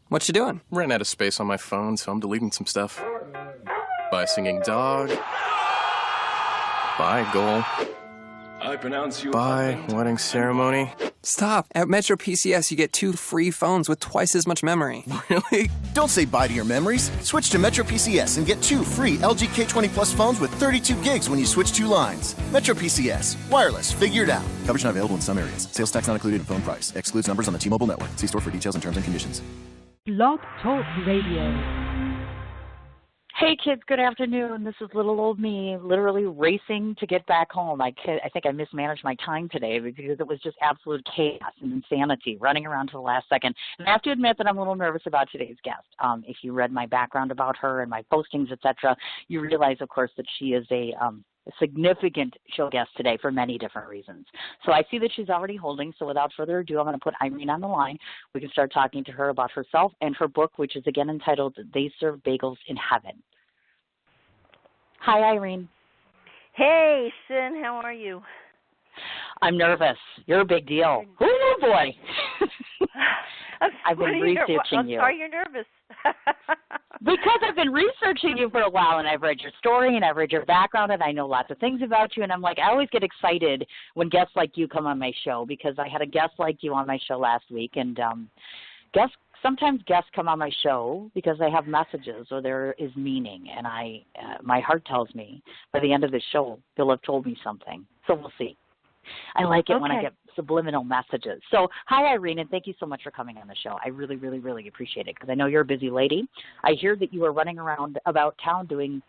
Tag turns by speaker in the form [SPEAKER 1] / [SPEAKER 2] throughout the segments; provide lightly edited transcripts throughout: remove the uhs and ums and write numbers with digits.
[SPEAKER 1] What you doing?
[SPEAKER 2] Ran out of space on my phone, so I'm deleting some stuff. Bye, singing dog. Bye, goal.
[SPEAKER 3] I pronounce you.
[SPEAKER 2] Bye, wedding ceremony.
[SPEAKER 1] Stop. At Metro PCS, you get 2 free phones with twice as much memory.
[SPEAKER 2] Really?
[SPEAKER 4] Don't say bye to your memories. Switch to Metro PCS and get 2 free LG K20 Plus phones with 32 gigs when you switch 2 lines. Metro PCS. Wireless. Figure it out. Coverage not available in some areas. Sales tax not included in phone price. Excludes numbers on the T-Mobile network. See store for details and terms and conditions.
[SPEAKER 5] Blog Talk Radio.
[SPEAKER 6] Hey kids, good afternoon. This is little old me literally racing to get back home. I think I mismanaged my time today because it was just absolute chaos and insanity, running around to the last second. And I have to admit that I'm a little nervous about today's guest. If you read my background about her and my postings, etc., you realize, of course, that she is a significant show guest today for many different reasons. So I see that she's already holding, so without further ado, I'm going to put Irene on the line. We can start talking to her about herself and her book, which is again entitled They Serve Bagels in Heaven. Hi, Irene.
[SPEAKER 7] Hey, Sin, how are you?
[SPEAKER 6] I'm nervous. You're a big deal. Oh, boy. I've been researching you.
[SPEAKER 7] Why are you nervous?
[SPEAKER 6] Because I've been researching you for a while, and I've read your story, and I've read your background, and I know lots of things about you, and I'm like, I always get excited when guests like you come on my show, because I had a guest like you on my show last week, and sometimes guests come on my show because they have messages or there is meaning, and my heart tells me by the end of the show they'll have told me something. So we'll see. I like it when I get subliminal messages. So hi, Irene, and thank you so much for coming on the show. I really, really, really appreciate it because I know you're a busy lady. I hear that you are running around about town doing,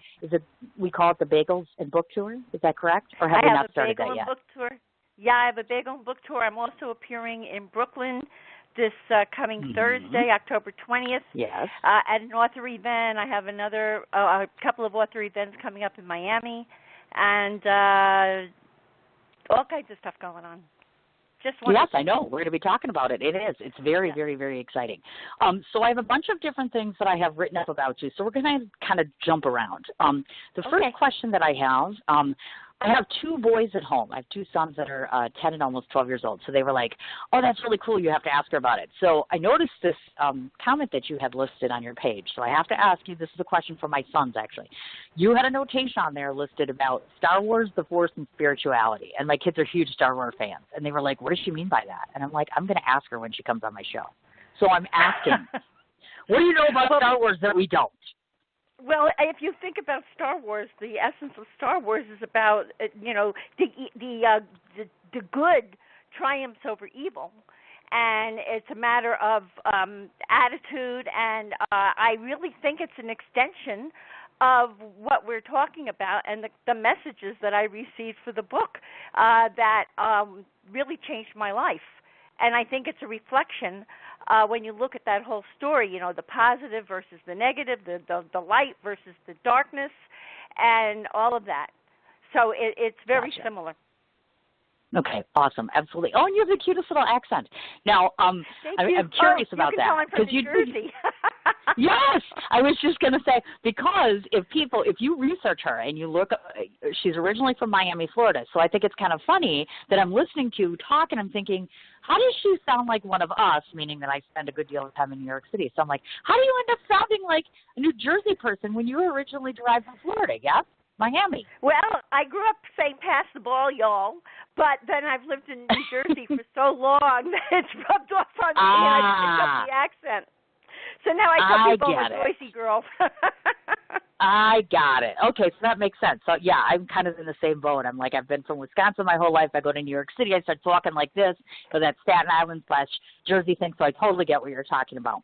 [SPEAKER 6] we call it the Bagels and Book Tour? Is that correct? Or have you not started that yet?
[SPEAKER 7] I have a bagel and book tour. Yeah, I have a bagel and book tour. I'm also appearing in Brooklyn this coming Thursday, October 20th.
[SPEAKER 6] Yes.
[SPEAKER 7] At an author event. I have a couple of author events coming up in Miami, and all kinds of stuff going on. Just
[SPEAKER 6] yes, I know. We're going to be talking about it. It is. It's very, very, very exciting. So I have a bunch of different things that I have written up about you. So we're going to kind of jump around. The first question that I have 2 boys at home. I have 2 sons that are 10 and almost 12 years old. So they were like, oh, that's really cool. You have to ask her about it. So I noticed this comment that you had listed on your page. So I have to ask you, this is a question for my sons, actually. You had a notation on there listed about Star Wars, the Force, and spirituality. And my kids are huge Star Wars fans. And they were like, what does she mean by that? And I'm like, I'm going to ask her when she comes on my show. So I'm asking, what do you know about Star Wars that we don't?
[SPEAKER 7] Well, if you think about Star Wars, the essence of Star Wars is about the good triumphs over evil, and it's a matter of attitude. And I really think it's an extension of what we're talking about and the messages that I received for the book that really changed my life. And I think it's a reflection when you look at that whole story, the positive versus the negative, the light versus the darkness, and all of that. So it's very similar.
[SPEAKER 6] Okay, awesome, absolutely. Oh, and you have the cutest little accent. Now, I'm curious about that.
[SPEAKER 7] You can tell I'm from New Jersey.
[SPEAKER 6] Yes, I was just going to say, because if you research her and you look, she's originally from Miami, Florida, so I think it's kind of funny that I'm listening to you talk and I'm thinking, how does she sound like one of us, meaning that I spend a good deal of time in New York City. So I'm like, how do you end up sounding like a New Jersey person when you were originally derived from Florida, yeah? Miami.
[SPEAKER 7] Well, I grew up saying pass the ball, y'all, but then I've lived in New Jersey for so long that it's rubbed off on me and I picked up the accent. So now I tell people I'm a Joycey girl.
[SPEAKER 6] I got it. Okay, so that makes sense. So, yeah, I'm kind of in the same boat. I'm like, I've been from Wisconsin my whole life. I go to New York City. I start talking like this, or that Staten Island / Jersey thing, so I totally get what you're talking about.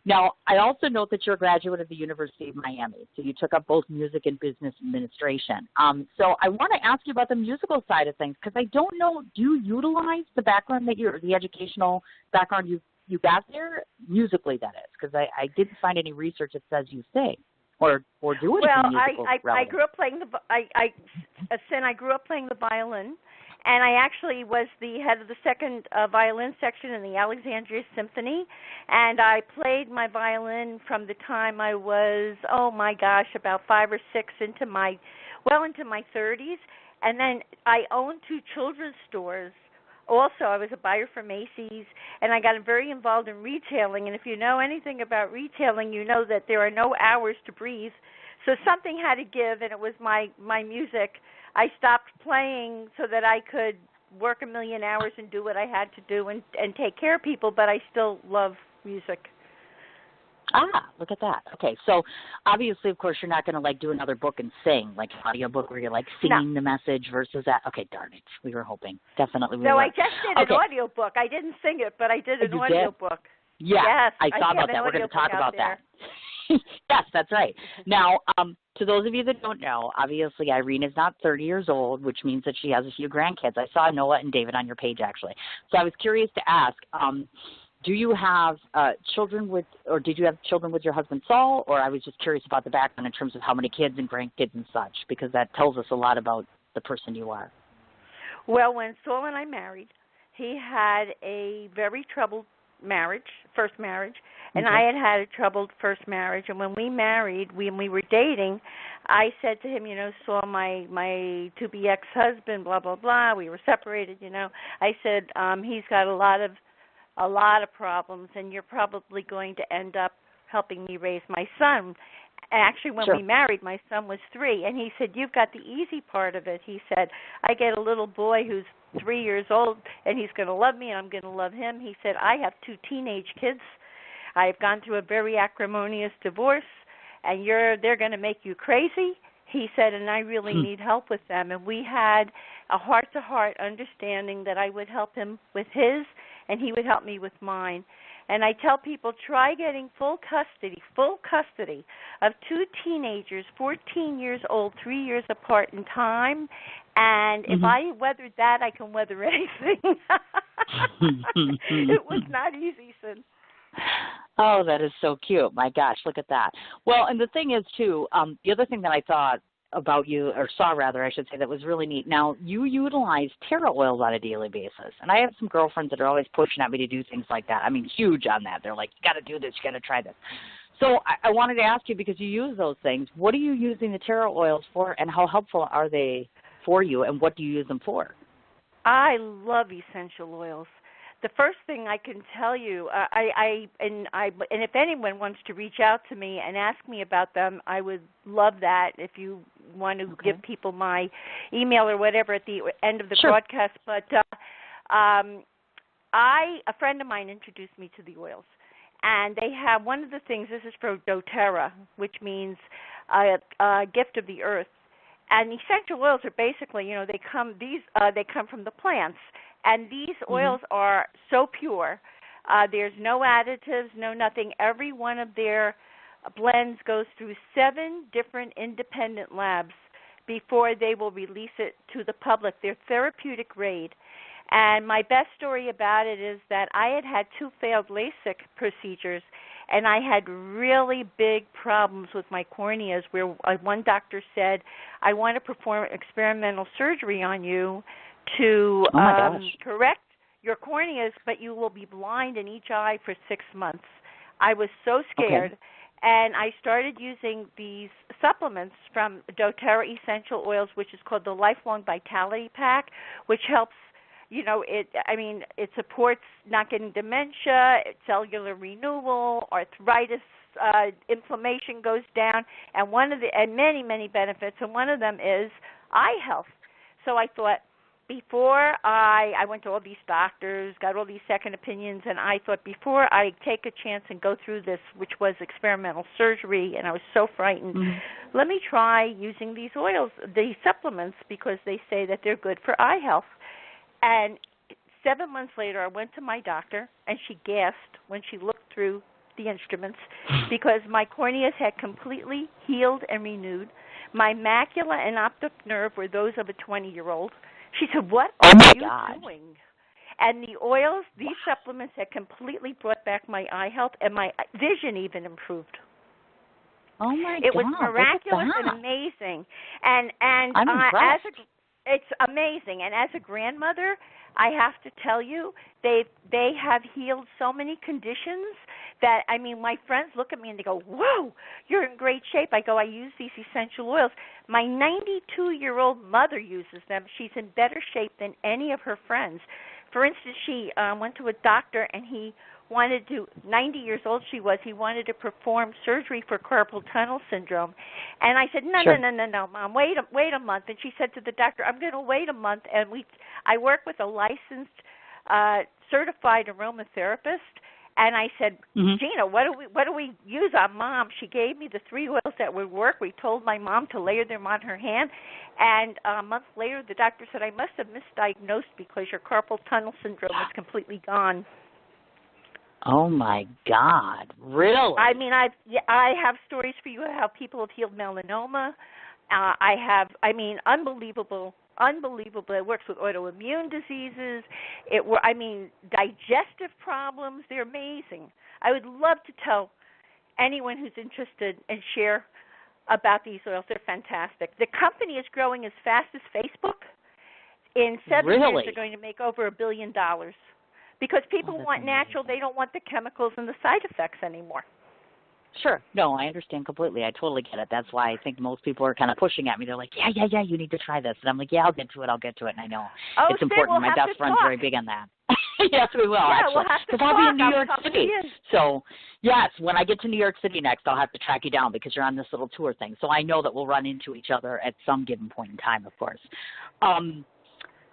[SPEAKER 6] Now, I also note that you're a graduate of the University of Miami, so you took up both music and business administration. So I want to ask you about the musical side of things, because I don't know, do you utilize the background the educational background you got there, musically that is, because I didn't find any research that says you sing or do anything musical.
[SPEAKER 7] Well, I grew up playing I grew up playing the violin, and I actually was the head of the second violin section in the Alexandria Symphony, and I played my violin from the time I was, about 5 or 6 into my 30s, and then I owned 2 children's stores also, I was a buyer for Macy's, and I got very involved in retailing. And if you know anything about retailing, you know that there are no hours to breathe. So something had to give, and it was my music. I stopped playing so that I could work a million hours and do what I had to do and take care of people, but I still love music.
[SPEAKER 6] Look at that. Okay, so obviously, of course, you're not going to do another book and sing, like an audio book where you're singing the message versus that. Okay, darn it. We were hoping. Definitely we were.
[SPEAKER 7] No, I just did an audio book. I didn't sing it, but I did an audio book.
[SPEAKER 6] Yeah,
[SPEAKER 7] yes,
[SPEAKER 6] I saw about that. We're going to talk about that. Yes, that's right. Now, to those of you that don't know, obviously Irene is not 30 years old, which means that she has a few grandkids. I saw Noah and David on your page, actually. So I was curious to ask, do you have children with, or did you have children with your husband Saul? Or I was just curious about the background in terms of how many kids and grandkids and such, because that tells us a lot about the person you are.
[SPEAKER 7] Well, when Saul and I married, he had a very troubled first marriage, and I had a troubled first marriage. And when we married, when we were dating, I said to him, Saul, my to-be ex-husband, blah, blah, blah, we were separated, I said, he's got a lot of problems, and you're probably going to end up helping me raise my son. Actually, when we married, my son was 3, and he said, you've got the easy part of it. He said, I get a little boy who's 3 years old, and he's going to love me, and I'm going to love him. He said, I have 2 teenage kids. I've gone through a very acrimonious divorce, and they're going to make you crazy. He said, and I really need help with them. And we had a heart-to-heart understanding that I would help him with his, and he would help me with mine. And I tell people, try getting full custody of 2 teenagers, 14 years old, 3 years apart in time. And if I weathered that, I can weather anything. It was not easy, son.
[SPEAKER 6] Oh, that is so cute. My gosh, look at that. Well, and the thing is, too, the other thing that I thought about you, or saw rather, I should say, that was really neat. Now, you utilize taro oils on a daily basis. And I have some girlfriends that are always pushing at me to do things like that. I mean, huge on that. They're like, you got to do this, you got to try this. So I wanted to ask you, because you use those things, what are you using the taro oils for, and how helpful are they for you, and what do you use them for?
[SPEAKER 7] I love essential oils. The first thing I can tell you, and if anyone wants to reach out to me and ask me about them, I would love that. If you want to give people my email or whatever at the end of the broadcast. But a friend of mine introduced me to the oils, and they have one of the things. This is for doTERRA, which means a gift of the earth. And essential oils are basically, they come from the plants. And these oils are so pure. There's no additives, no nothing. Every one of their blends goes through 7 different independent labs before they will release it to the public. They're therapeutic grade. And my best story about it is that I had 2 failed LASIK procedures, and I had really big problems with my corneas, where one doctor said, I want to perform experimental surgery on you to correct your corneas, but you will be blind in each eye for 6 months. I was so scared, and I started using these supplements from doTERRA Essential Oils, which is called the Lifelong Vitality Pack, which helps, it supports not getting dementia, cellular renewal, arthritis, inflammation goes down, and many, many benefits, and one of them is eye health. So I thought, before I went to all these doctors, got all these second opinions, and I thought, before I take a chance and go through this, which was experimental surgery, and I was so frightened, let me try using these oils, these supplements, because they say that they're good for eye health. And 7 months later, I went to my doctor, and she gasped when she looked through the instruments, because my corneas had completely healed and renewed. My macula and optic nerve were those of a 20-year-old. She said, what are you doing? And the oils, these supplements had completely brought back my eye health, and my vision even improved.
[SPEAKER 6] Oh, my God.
[SPEAKER 7] It was miraculous and amazing. And
[SPEAKER 6] I'm impressed.
[SPEAKER 7] It's amazing. And as a grandmother, I have to tell you, they have healed so many conditions that, my friends look at me and they go, whoa, you're in great shape. I go, I use these essential oils. My 92-year-old mother uses them. She's in better shape than any of her friends. for instance, she went to a doctor and he wanted to, 90 years old she was, he wanted to perform surgery for carpal tunnel syndrome. And I said, no, Mom, wait a month. And she said to the doctor, I'm going to wait a month. And I work with a licensed, certified aromatherapist. And I said, Gina, what do we use on Mom? She gave me the 3 oils that would work. We told my mom to layer them on her hand. And a month later, the doctor said, I must have misdiagnosed because your carpal tunnel syndrome is completely gone.
[SPEAKER 6] Oh, my God. Really?
[SPEAKER 7] I mean, I have stories for you of how people have healed melanoma. Unbelievable. It works with autoimmune diseases. Digestive problems. They're amazing. I would love to tell anyone who's interested and share about these oils. They're fantastic. The company is growing as fast as Facebook. In 7 years, they're going to make over $1 billion because people want natural. They don't want the chemicals and the side effects anymore.
[SPEAKER 6] Sure. No, I understand completely. I totally get it. That's why I think most people are kind of pushing at me. They're like, yeah, you need to try this. And I'm like, yeah, I'll get to it. And I know it's important. My best friend's very big on that. Yes, we will, actually. Because I'll be in New York City. So, yes, when I get to New York City next, I'll have to track you down because you're on this little tour thing. So I know that we'll run into each other at some given point in time, of course.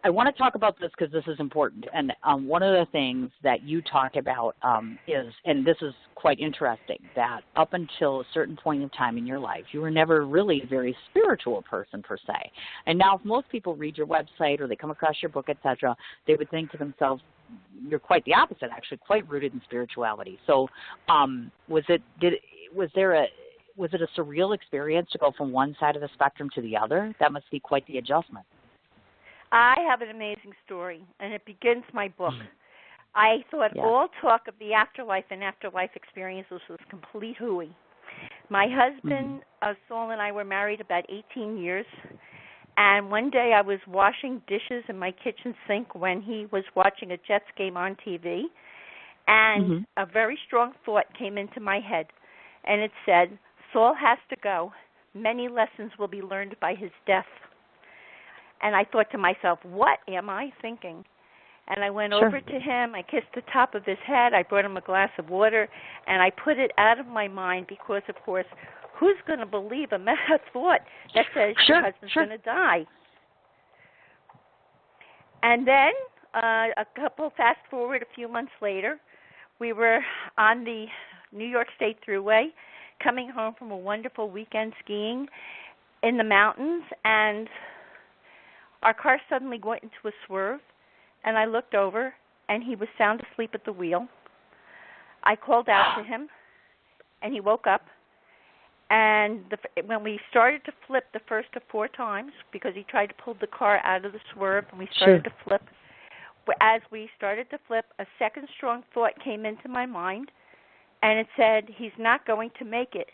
[SPEAKER 6] I want to talk about this because this is important. And one of the things that you talk about is, and this is quite interesting, that up until a certain point in time in your life, you were never really a very spiritual person per se. And now if most people read your website or they come across your book, etc., they would think to themselves, you're quite the opposite, actually, quite rooted in spirituality. So was it a surreal experience to go from one side of the spectrum to the other? That must be quite the adjustment.
[SPEAKER 7] I have an amazing story, and it begins my book. I thought all talk of the afterlife and afterlife experiences was complete hooey. My husband, Saul, and I were married about 18 years, and one day I was washing dishes in my kitchen sink when he was watching a Jets game on TV, and a very strong thought came into my head, and it said, Saul has to go. Many lessons will be learned by his death. And I thought to myself, what am I thinking? And I went over to him. I kissed the top of his head. I brought him a glass of water, and I put it out of my mind because, of course, who's going to believe a thought that says your husband's going to die? And then fast forward a few months later, we were on the New York State Thruway coming home from a wonderful weekend skiing in the mountains, and our car suddenly went into a swerve, and I looked over, and he was sound asleep at the wheel. I called out to him, and he woke up. And when we started to flip the first of 4 times, because he tried to pull the car out of the swerve, and we started to flip, as we started to flip, a second strong thought came into my mind, and it said, he's not going to make it.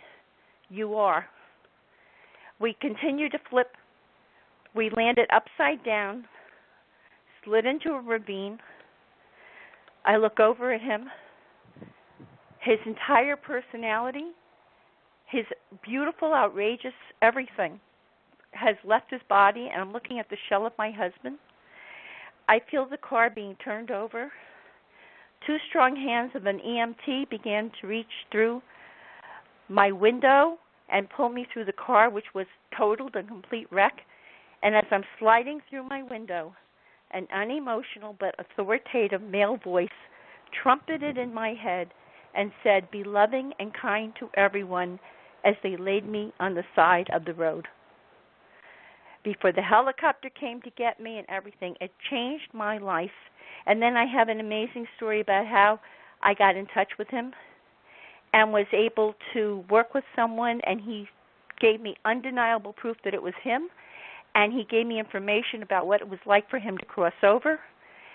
[SPEAKER 7] You are. We continued to flip. We landed upside down, slid into a ravine. I look over at him. His entire personality, his beautiful, outrageous everything has left his body, and I'm looking at the shell of my husband. I feel the car being turned over. 2 strong hands of an EMT began to reach through my window and pull me through the car, which was totaled and complete wreck. And as I'm sliding through my window, an unemotional but authoritative male voice trumpeted in my head and said, be loving and kind to everyone, as they laid me on the side of the road. Before the helicopter came to get me and everything, it changed my life. And then I have an amazing story about how I got in touch with him and was able to work with someone, and he gave me undeniable proof that it was him. And he gave me information about what it was like for him to cross over.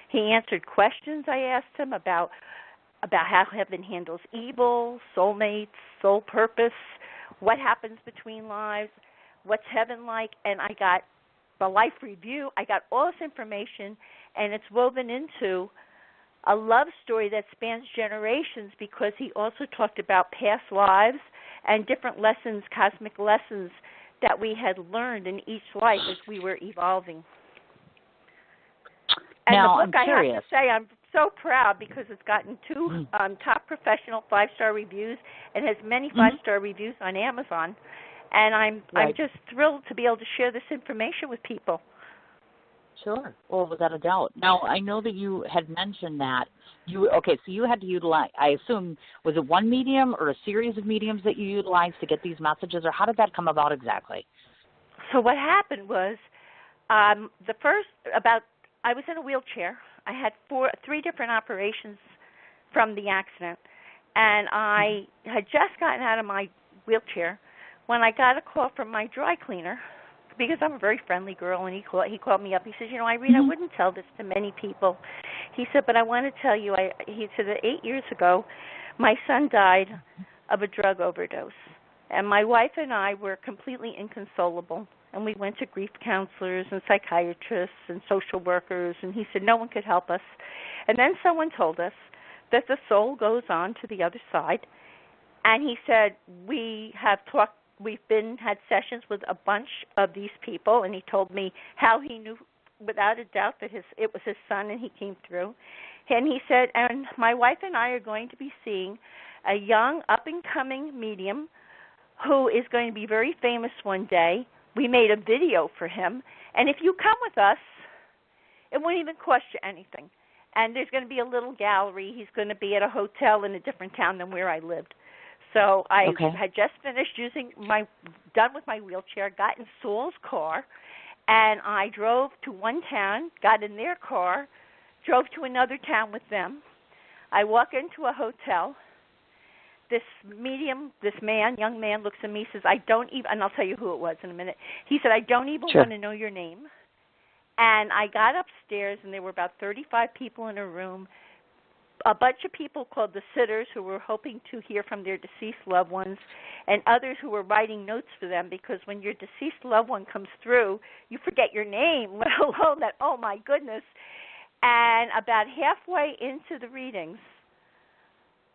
[SPEAKER 7] He answered questions I asked him about how heaven handles evil, soulmates, soul purpose, what happens between lives, what's heaven like, and I got the life review. I got all this information, and it's woven into a love story that spans generations, because he also talked about past lives and different lessons, cosmic lessons, that we had learned in each life as we were evolving. And
[SPEAKER 6] now,
[SPEAKER 7] the book,
[SPEAKER 6] I'm
[SPEAKER 7] I
[SPEAKER 6] curious.
[SPEAKER 7] have to say, I'm so proud because it's gotten 2 top professional 5-star reviews and has many 5-star reviews on Amazon. And I'm just thrilled to be able to share this information with people.
[SPEAKER 6] Sure. Well, without a doubt. Now, I know that you had mentioned that so you had to utilize, I assume, was it one medium or a series of mediums that you utilized to get these messages, or how did that come about exactly?
[SPEAKER 7] So what happened was I was in a wheelchair. I had 3 different operations from the accident, and I had just gotten out of my wheelchair when I got a call from my dry cleaner, because I'm a very friendly girl, and he called me up. He says, Irene, I wouldn't tell this to many people. He said, but I want to tell you, he said that 8 years ago, my son died of a drug overdose, and my wife and I were completely inconsolable, and we went to grief counselors and psychiatrists and social workers, and he said no one could help us. And then someone told us that the soul goes on to the other side, and he said, we've had sessions with a bunch of these people, and he told me how he knew without a doubt that it was his son, and he came through. And he said, and my wife and I are going to be seeing a young, up-and-coming medium who is going to be very famous one day. We made a video for him, and if you come with us, it won't even cost you anything. And there's going to be a little gallery. He's going to be at a hotel in a different town than where I lived. So I had just finished done with my wheelchair, got in Saul's car, and I drove to one town, got in their car, drove to another town with them. I walk into a hotel. This young man looks at me, says, and I'll tell you who it was in a minute. He said, I don't even want to know your name. And I got upstairs, and there were about 35 people in a room, a bunch of people called the sitters who were hoping to hear from their deceased loved ones, and others who were writing notes for them, because when your deceased loved one comes through, you forget your name, let alone that, oh, my goodness. And about halfway into the readings,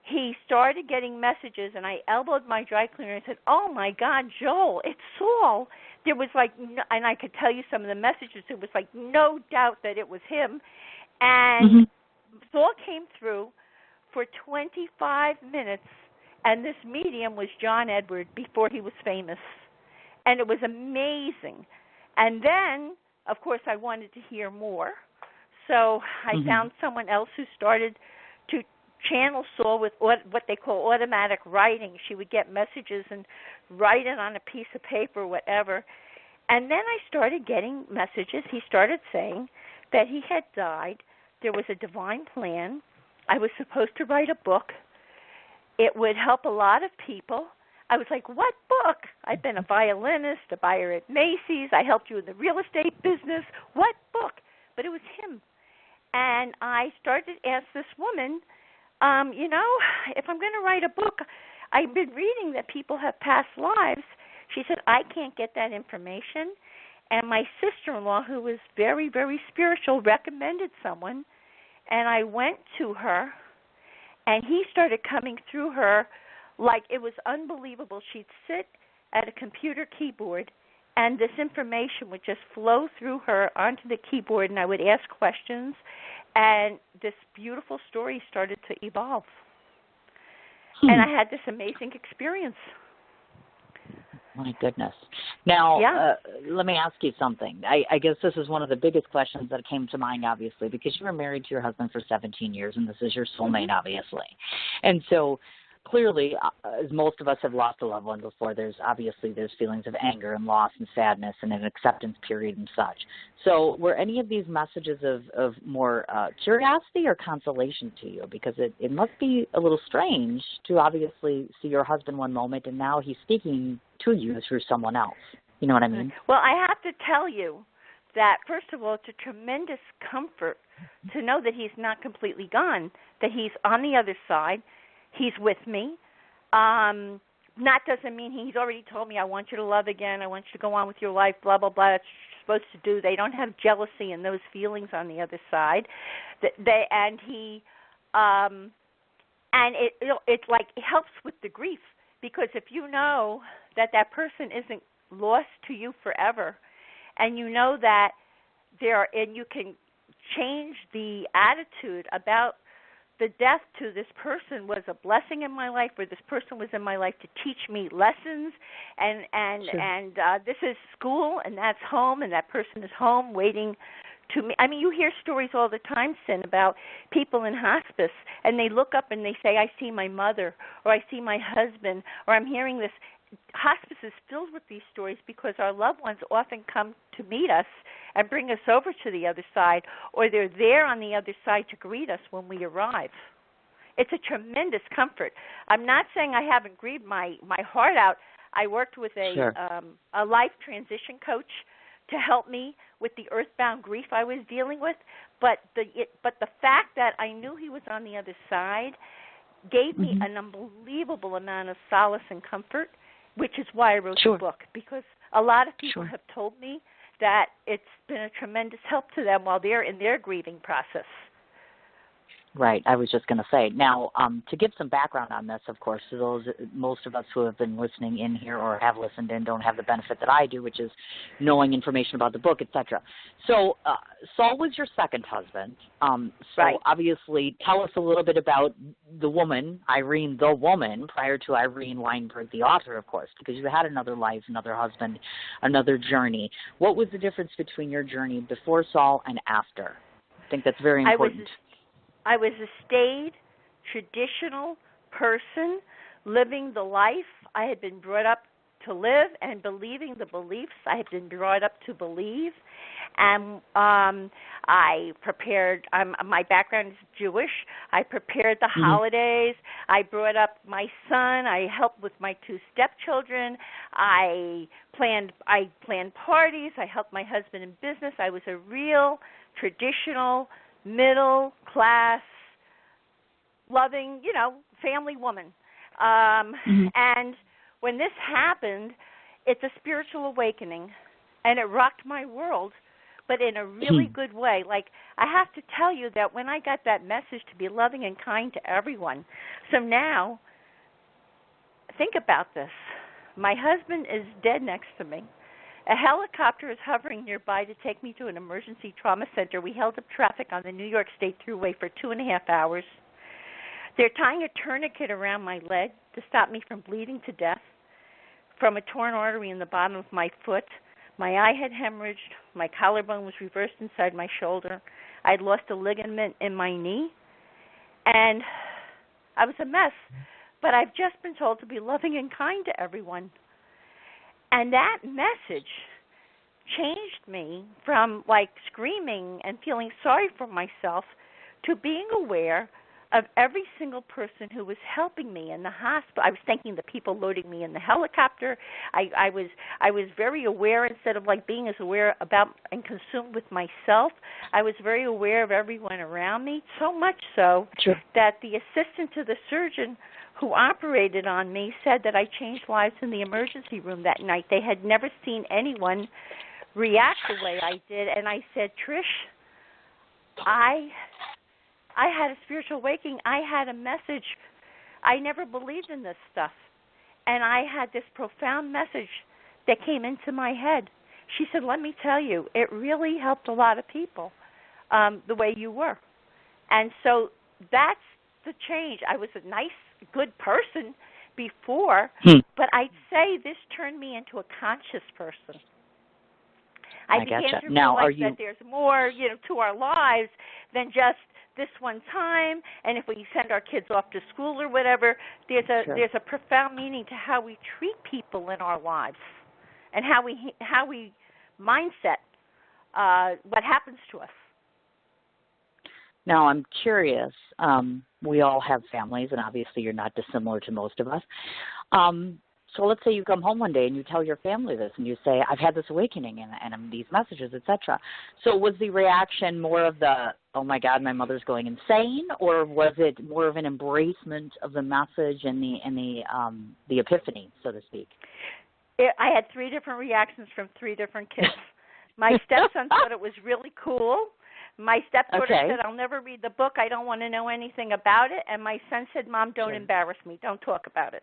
[SPEAKER 7] he started getting messages, and I elbowed my dry cleaner and said, oh, my God, Joel, it's Saul. There was and I could tell you some of the messages, there was no doubt that it was him. And Saul came through for 25 minutes, and this medium was John Edward before he was famous. And it was amazing. And then, of course, I wanted to hear more. So I found someone else who started to channel Saul with what they call automatic writing. She would get messages and write it on a piece of paper, whatever. And then I started getting messages. He started saying that he had died. There was a divine plan. I was supposed to write a book. It would help a lot of people. I was like, what book? I've been a violinist, a buyer at Macy's. I helped you in the real estate business. What book? But it was him. And I started to ask this woman, if I'm going to write a book, I've been reading that people have past lives. She said, I can't get that information. And my sister-in-law, who was very, very spiritual, recommended someone. And I went to her, and he started coming through her like it was unbelievable. She'd sit at a computer keyboard, and this information would just flow through her onto the keyboard, and I would ask questions, and this beautiful story started to evolve. And I had this amazing experience.
[SPEAKER 6] My goodness. Now, let me ask you something. I guess this is one of the biggest questions that came to mind, obviously, because you were married to your husband for 17 years, and this is your soulmate, obviously. And so clearly, as most of us have lost a loved one before, there's feelings of anger and loss and sadness and an acceptance period and such. So were any of these messages of more curiosity or consolation to you? Because it must be a little strange to obviously see your husband one moment and now he's speaking to you through someone else. You know what I mean?
[SPEAKER 7] Well, I have to tell you that, first of all, it's a tremendous comfort to know that he's not completely gone, that he's on the other side. He's with me. That doesn't mean he's already told me, I want you to love again, I want you to go on with your life, blah, blah, blah. That's what you're supposed to do. They don't have jealousy and those feelings on the other side. It helps with the grief, because if you know that person isn't lost to you forever, and you know that and you can changed the attitude about the death to this person was a blessing in my life, or this person was in my life to teach me lessons, and this is school, and that's home, and that person is home waiting to me. I mean, you hear stories all the time, Sin, about people in hospice, and they look up and they say, I see my mother, or I see my husband, or I'm hearing this. Hospice is filled with these stories because our loved ones often come to meet us and bring us over to the other side, or they're there on the other side to greet us when we arrive. It's a tremendous comfort. I'm not saying I haven't grieved my heart out. I worked with a life transition coach to help me with the earthbound grief I was dealing with, but the fact that I knew he was on the other side gave me an unbelievable amount of solace and comfort, which is why I wrote the book, because a lot of people have told me that it's been a tremendous help to them while they're in their grieving process.
[SPEAKER 6] Right. I was just going to say. Now, to give some background on this, of course, to those, most of us who have been listening in here or have listened in don't have the benefit that I do, which is knowing information about the book, etc. So Saul was your second husband. Obviously, tell us a little bit about the woman, Irene, the woman, prior to Irene Weinberg, the author, of course, because you had another life, another husband, another journey. What was the difference between your journey before Saul and after? I think that's very important.
[SPEAKER 7] I was a staid, traditional person living the life I had been brought up to live and believing the beliefs I had been brought up to believe. And I prepared, my background is Jewish. I prepared the holidays. I brought up my son. I helped with my two stepchildren. I planned parties. I helped my husband in business. I was a real traditional, middle class, loving, family woman. And when this happened, it's a spiritual awakening, and it rocked my world, but in a really good way. Like, I have to tell you that when I got that message to be loving and kind to everyone, so now, think about this. My husband is dead next to me. A helicopter is hovering nearby to take me to an emergency trauma center. We held up traffic on the New York State Thruway for 2.5 hours. They're tying a tourniquet around my leg to stop me from bleeding to death from a torn artery in the bottom of my foot. My eye had hemorrhaged. My collarbone was reversed inside my shoulder. I'd lost a ligament in my knee. And I was a mess. But I've just been told to be loving and kind to everyone. And that message changed me from, screaming and feeling sorry for myself to being aware of every single person who was helping me in the hospital. I was thanking the people loading me in the helicopter. I was very aware, instead of being as aware about and consumed with myself, I was very aware of everyone around me, so much so that the assistant to the surgeon who operated on me said that I changed lives in the emergency room that night. They had never seen anyone react the way I did, and I said, Trish, I had a spiritual awakening. I had a message. I never believed in this stuff. And I had this profound message that came into my head. She said, let me tell you, it really helped a lot of people the way you were. And so that's the change. I was a nice, good person before, but I'd say this turned me into a conscious person. I began to realize that there's more, to our lives than just this one time, and if we send our kids off to school or whatever, there's a profound meaning to how we treat people in our lives, and how we mindset what happens to us.
[SPEAKER 6] Now, I'm curious. We all have families, and obviously you're not dissimilar to most of us. So let's say you come home one day and you tell your family this, and you say, I've had this awakening and these messages, etc. So was the reaction more of the, oh, my God, my mother's going insane, or was it more of an embracement of the message and the epiphany, so to speak?
[SPEAKER 7] I had 3 different reactions from 3 different kids. My stepson thought it was really cool. My stepdaughter said, I'll never read the book. I don't want to know anything about it. And my son said, Mom, don't embarrass me. Don't talk about it.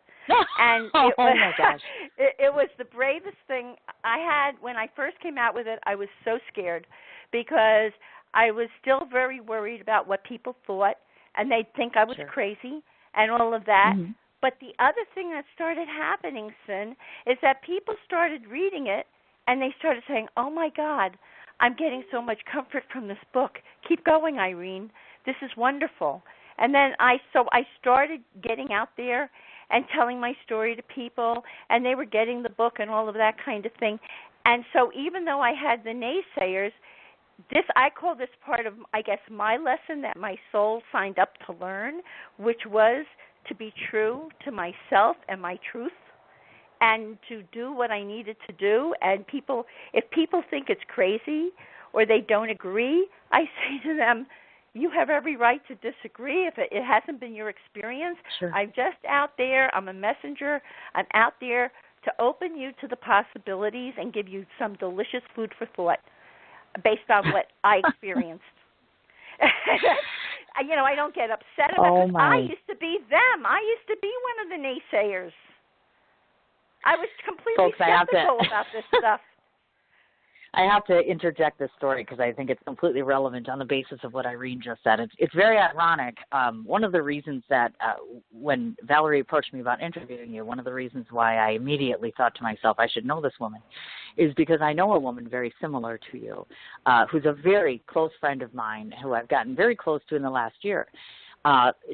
[SPEAKER 7] And my gosh. It was the bravest thing I had. When I first came out with it, I was so scared because I was still very worried about what people thought, and they'd think I was crazy and all of that.
[SPEAKER 6] Mm-hmm.
[SPEAKER 7] But the other thing that started happening, Sin, is that people started reading it, and they started saying, oh, my God, I'm getting so much comfort from this book. Keep going, Irene. This is wonderful. And then I started getting out there and telling my story to people, and they were getting the book and all of that kind of thing. And so even though I had the naysayers, I call this part of, I guess, my lesson that my soul signed up to learn, which was to be true to myself and my truth, and to do what I needed to do. And if people think it's crazy or they don't agree, I say to them, you have every right to disagree if it hasn't been your experience.
[SPEAKER 6] Sure.
[SPEAKER 7] I'm just out there. I'm a messenger. I'm out there to open you to the possibilities and give you some delicious food for thought based on what I experienced. I don't get upset about it. I used to be them. I used to be one of the naysayers. I was completely skeptical about this stuff.
[SPEAKER 6] I have to interject this story because I think it's completely relevant on the basis of what Irene just said. It's very ironic. One of the reasons that when Valerie approached me about interviewing you, one of the reasons why I immediately thought to myself, I should know this woman, is because I know a woman very similar to you, who's a very close friend of mine who I've gotten very close to in the last year.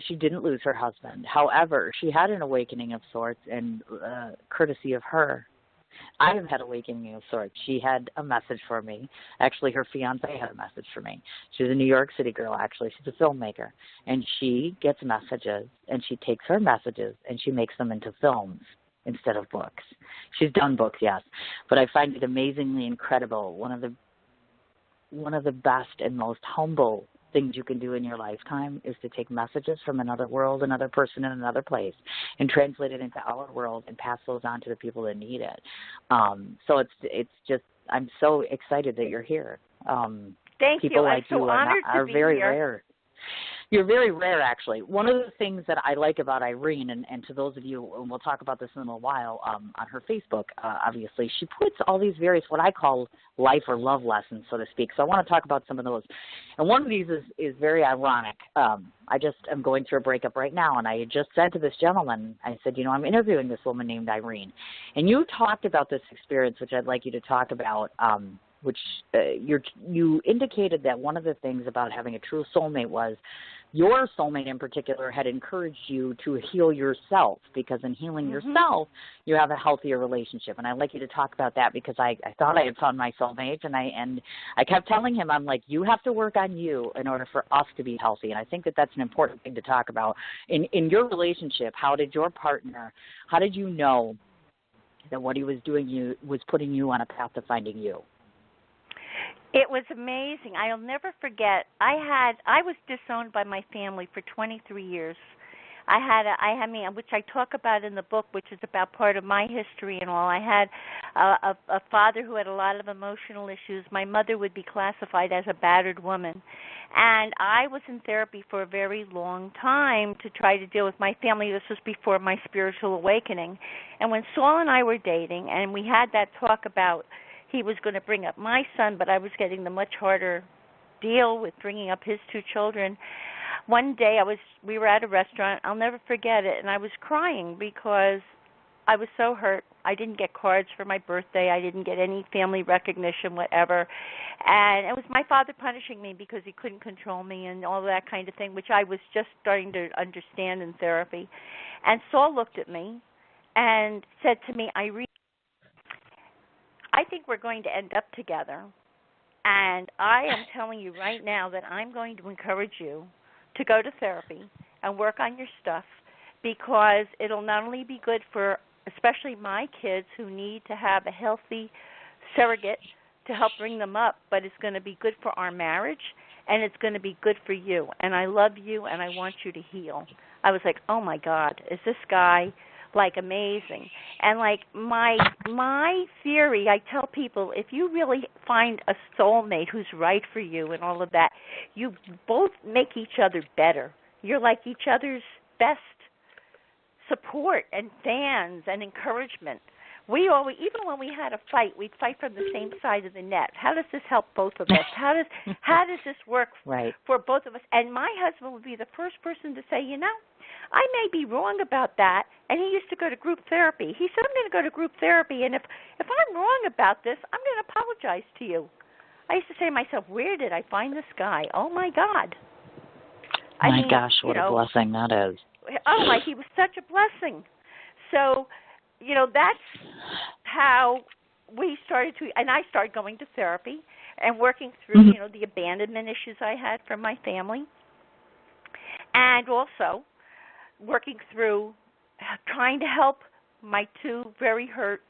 [SPEAKER 6] She didn't lose her husband. However, she had an awakening of sorts, and courtesy of her, I have had awakening of sorts. She had a message for me. Actually, her fiancé had a message for me. She's a New York City girl, actually. She's a filmmaker. And she gets messages, and she takes her messages, and she makes them into films instead of books. She's done books, yes. But I find it amazingly incredible. One of the best and most humble things you can do in your lifetime is to take messages from another world, another person in another place, and translate it into our world and pass those on to the people that need it. So it's just, I'm so excited that you're here.
[SPEAKER 7] Thank
[SPEAKER 6] people
[SPEAKER 7] you.
[SPEAKER 6] like
[SPEAKER 7] I'm so
[SPEAKER 6] you
[SPEAKER 7] honored
[SPEAKER 6] are
[SPEAKER 7] to be
[SPEAKER 6] very
[SPEAKER 7] here.
[SPEAKER 6] rare. You're very rare, actually. One of the things that I like about Irene, and to those of you, and we'll talk about this in a little while, on her Facebook, obviously, she puts all these various, what I call life or love lessons, so to speak. So I want to talk about some of those. And one of these is very ironic. I just am going through a breakup right now, and I had just said to this gentleman, I said, I'm interviewing this woman named Irene. And you talked about this experience, which I'd like you to talk about, which you indicated that one of the things about having a true soulmate was your soulmate in particular had encouraged you to heal yourself, because in healing yourself, you have a healthier relationship. And I'd like you to talk about that, because I thought I had found my soulmate, and I kept telling him, I'm like, you have to work on you in order for us to be healthy. And I think that that's an important thing to talk about. In your relationship, how did you know that what he was doing was putting you on a path to finding you?
[SPEAKER 7] It was amazing. I'll never forget. I was disowned by my family for 23 years. Which I talk about in the book, which is about part of my history and all. I had a father who had a lot of emotional issues. My mother would be classified as a battered woman. And I was in therapy for a very long time to try to deal with my family. This was before my spiritual awakening. And when Saul and I were dating, and we had that talk about he was going to bring up my son, but I was getting the much harder deal with bringing up his two children. One day we were at a restaurant. I'll never forget it, and I was crying because I was so hurt. I didn't get cards for my birthday. I didn't get any family recognition, whatever. And it was my father punishing me because he couldn't control me and all that kind of thing, which I was just starting to understand in therapy. And Saul looked at me and said to me, Irene, I think we're going to end up together, and I am telling you right now that I'm going to encourage you to go to therapy and work on your stuff, because it'll not only be good for especially my kids who need to have a healthy surrogate to help bring them up, but it's going to be good for our marriage, and it's going to be good for you, and I love you, and I want you to heal. I was like, oh, my God, is this guy amazing? And my theory, I tell people, if you really find a soulmate who's right for you and all of that, you both make each other better. You're like each other's best support and fans and encouragement. we always, even when we had a fight, we'd fight from the same side of the net. How does this help both of us? How does this work for both of us? And my husband would be the first person to say, I may be wrong about that. And he used to go to group therapy. He said, I'm going to go to group therapy, and if I'm wrong about this, I'm going to apologize to you. I used to say to myself, where did I find this guy? Oh, my God.
[SPEAKER 6] My gosh, what a blessing that is.
[SPEAKER 7] Oh, he was such a blessing. So, that's how we started to, and I started going to therapy and working through, the abandonment issues I had from my family, and also working through trying to help my two very hurt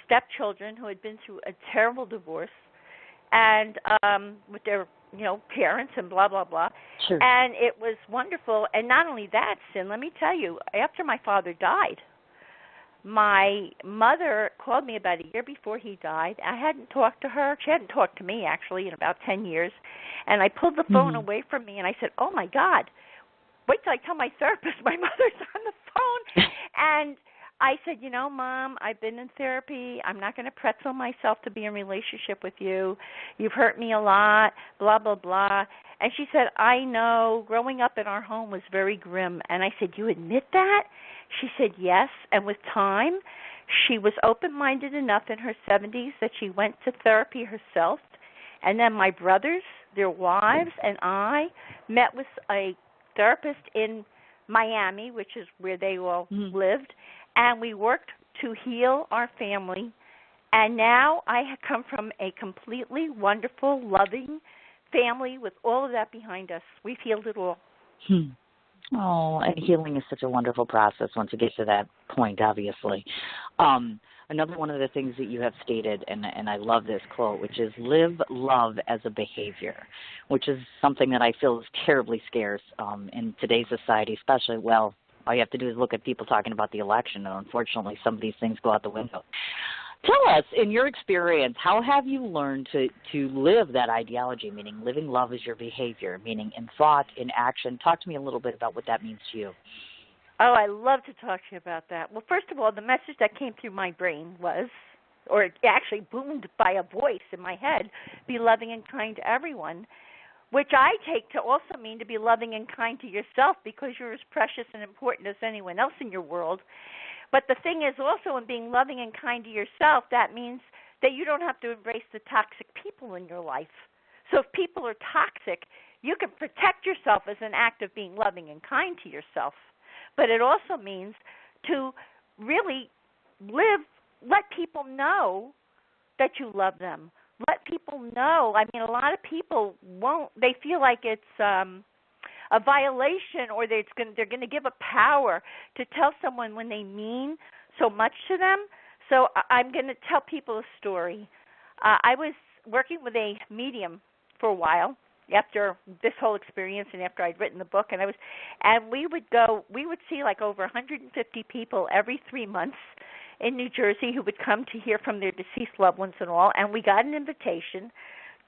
[SPEAKER 7] stepchildren who had been through a terrible divorce, and with their parents and blah, blah, blah.
[SPEAKER 6] Sure.
[SPEAKER 7] And it was wonderful. And not only that, Sin, let me tell you, after my father died, my mother called me about a year before he died. I hadn't talked to her. She hadn't talked to me, actually, in about 10 years. And I pulled the phone away from me, and I said, oh, my God, wait till I tell my therapist my mother's on the phone. And I said, Mom, I've been in therapy. I'm not going to pretzel myself to be in a relationship with you. You've hurt me a lot, blah, blah, blah. And she said, I know. Growing up in our home was very grim. And I said, you admit that? She said, yes. And with time, she was open-minded enough in her 70s that she went to therapy herself. And then my brothers, their wives, and I met with a therapist in Miami, which is where they all lived. And we worked to heal our family. And now I have come from a completely wonderful, loving family with all of that behind us. We've healed it all.
[SPEAKER 6] Oh, and healing is such a wonderful process once it gets to that point, obviously. Another one of the things that you have stated, and I love this quote, which is live love as a behavior, which is something that I feel is terribly scarce in today's society, especially, all you have to do is look at people talking about the election, and unfortunately some of these things go out the window. Tell us, in your experience, how have you learned to live that ideology, meaning living love as your behavior, meaning in thought, in action? Talk to me a little bit about what that means to you.
[SPEAKER 7] Oh, I love to talk to you about that. Well, first of all, the message that came through my brain was, or it actually boomed by a voice in my head, be loving and kind to everyone, which I take to also mean to be loving and kind to yourself because you're as precious and important as anyone else in your world. But the thing is also in being loving and kind to yourself, that means that you don't have to embrace the toxic people in your life. So if people are toxic, you can protect yourself as an act of being loving and kind to yourself. But it also means to really let people know that you love them. Let people know. I mean, a lot of people won't. They feel like it's a violation, or they're going to give a power to tell someone when they mean so much to them. So I'm going to tell people a story. I was working with a medium for a while after this whole experience and after I'd written the book, and we would see like over 150 people every 3 months in New Jersey who would come to hear from their deceased loved ones and all, and we got an invitation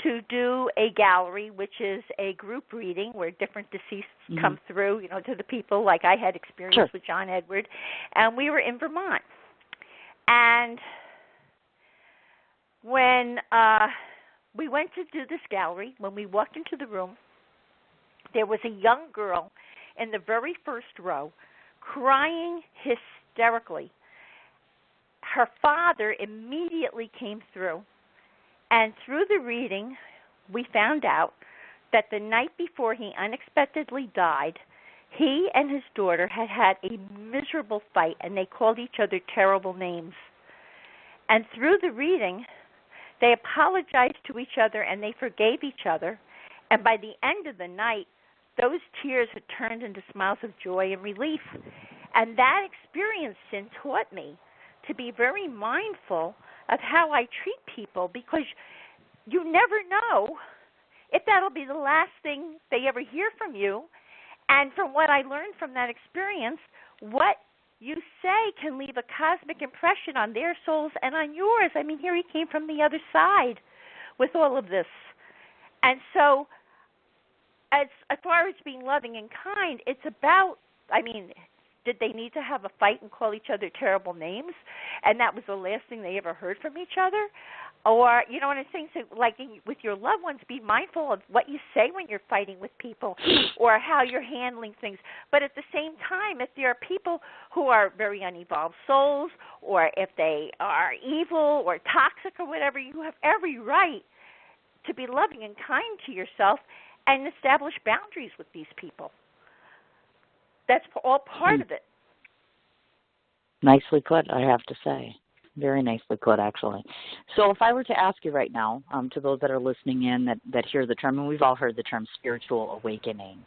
[SPEAKER 7] to do a gallery, which is a group reading where different deceased come through, to the people like I had experienced with John Edward, and we were in Vermont. And when we went to do this gallery, when we walked into the room, there was a young girl in the very first row crying hysterically. Her father immediately came through, and through the reading, we found out that the night before he unexpectedly died, he and his daughter had had a miserable fight, and they called each other terrible names. And through the reading, they apologized to each other, and they forgave each other. And by the end of the night, those tears had turned into smiles of joy and relief. And that experience taught me to be very mindful of how I treat people, because you never know if that'll be the last thing they ever hear from you. And from what I learned from that experience, what you say can leave a cosmic impression on their souls and on yours. I mean, here he came from the other side with all of this. And so as far as being loving and kind, it's about, did they need to have a fight and call each other terrible names, and that was the last thing they ever heard from each other? Or, you know what I'm saying? So, like with your loved ones, be mindful of what you say when you're fighting with people or how you're handling things. But at the same time, if there are people who are very unevolved souls, or if they are evil or toxic or whatever, you have every right to be loving and kind to yourself and establish boundaries with these people. That's all part of it.
[SPEAKER 6] Nicely put, I have to say. Very nicely put, actually. So if I were to ask you right now, to those that are listening in that hear the term, and we've all heard the term spiritual awakening,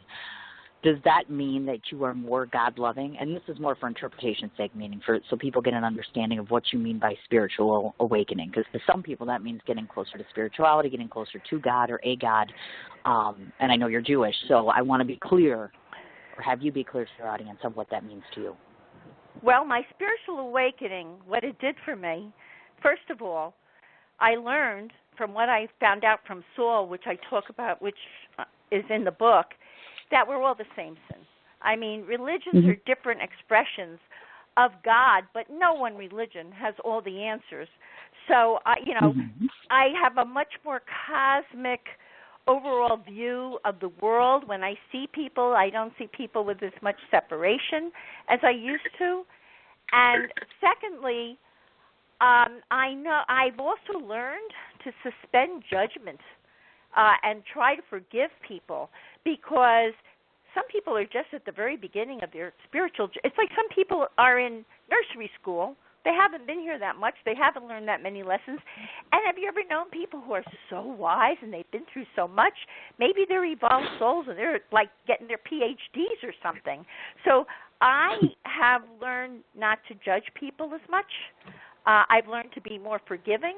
[SPEAKER 6] does that mean that you are more God-loving? And this is more for interpretation's sake, meaning so people get an understanding of what you mean by spiritual awakening. Because to some people that means getting closer to spirituality, getting closer to God or a God. And I know you're Jewish, so I want to be clear, or have you be clear to your audience of what that means to you.
[SPEAKER 7] Well, my spiritual awakening, what it did for me, first of all, I learned from what I found out from Saul, which I talk about, which is in the book, that we're all the same sin. I mean, religions are different expressions of God, but no one religion has all the answers. So, I have a much more cosmic overall view of the world. When I see people, I don't see people with as much separation as I used to. And secondly, I know I've also learned to suspend judgment and try to forgive people, because some people are just at the very beginning of their spiritual. It's like some people are in nursery school. They haven't been here that much. They haven't learned that many lessons. And have you ever known people who are so wise and they've been through so much? Maybe they're evolved souls and they're like getting their PhDs or something. So I have learned not to judge people as much. I've learned to be more forgiving,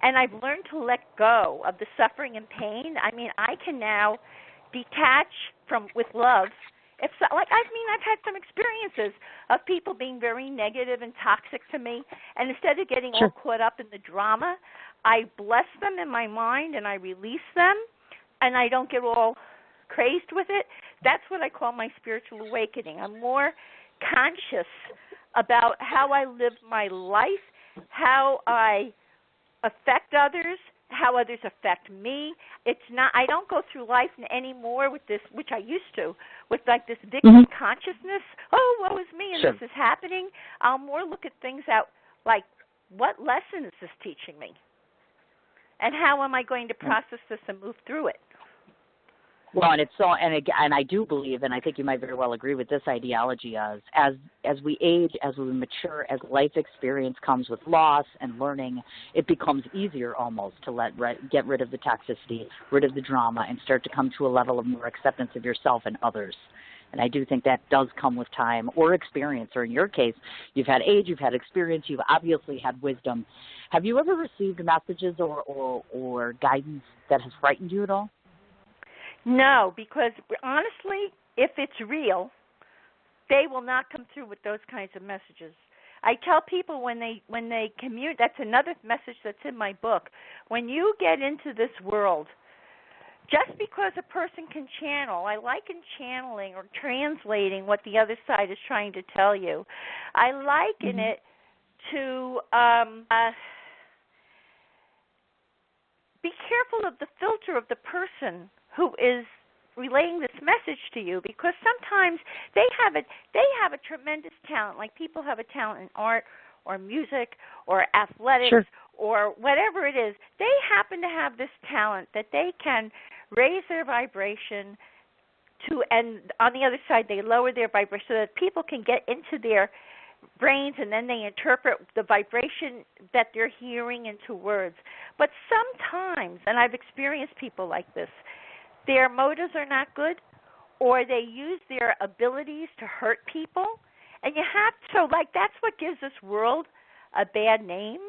[SPEAKER 7] and I've learned to let go of the suffering and pain. I mean, I can now detach with love. I've had some experiences of people being very negative and toxic to me, and instead of getting all caught up in the drama, I bless them in my mind and I release them, and I don't get all crazed with it. That's what I call my spiritual awakening. I'm more conscious about how I live my life, how I affect others, how others affect me. I don't go through life anymore with this, which I used to, with like this victim consciousness. Oh, woe is me, and this is happening. I'll more look at things out like, what lesson is this teaching me? And how am I going to process this and move through it?
[SPEAKER 6] Well, and it's so, and I do believe, and I think you might very well agree with this ideology, as we age, as we mature, as life experience comes with loss and learning, it becomes easier almost to get rid of the toxicity, rid of the drama, and start to come to a level of more acceptance of yourself and others. And I do think that does come with time or experience, or in your case, you've had age, you've had experience, you've obviously had wisdom. Have you ever received messages or guidance that has frightened you at all?
[SPEAKER 7] No, because honestly, if it's real, they will not come through with those kinds of messages. I tell people when they commute, that's another message that's in my book. When you get into this world, just because a person can channel, I liken channeling or translating what the other side is trying to tell you. I liken it to be careful of the filter of the person who is relaying this message to you, because sometimes they have a tremendous talent. Like people have a talent in art or music or athletics or whatever it is. They happen to have this talent that they can raise their vibration to, and on the other side they lower their vibration so that people can get into their brains, and then they interpret the vibration that they're hearing into words. But sometimes, and I've experienced people like this, their motives are not good, or they use their abilities to hurt people. And that's what gives this world a bad name.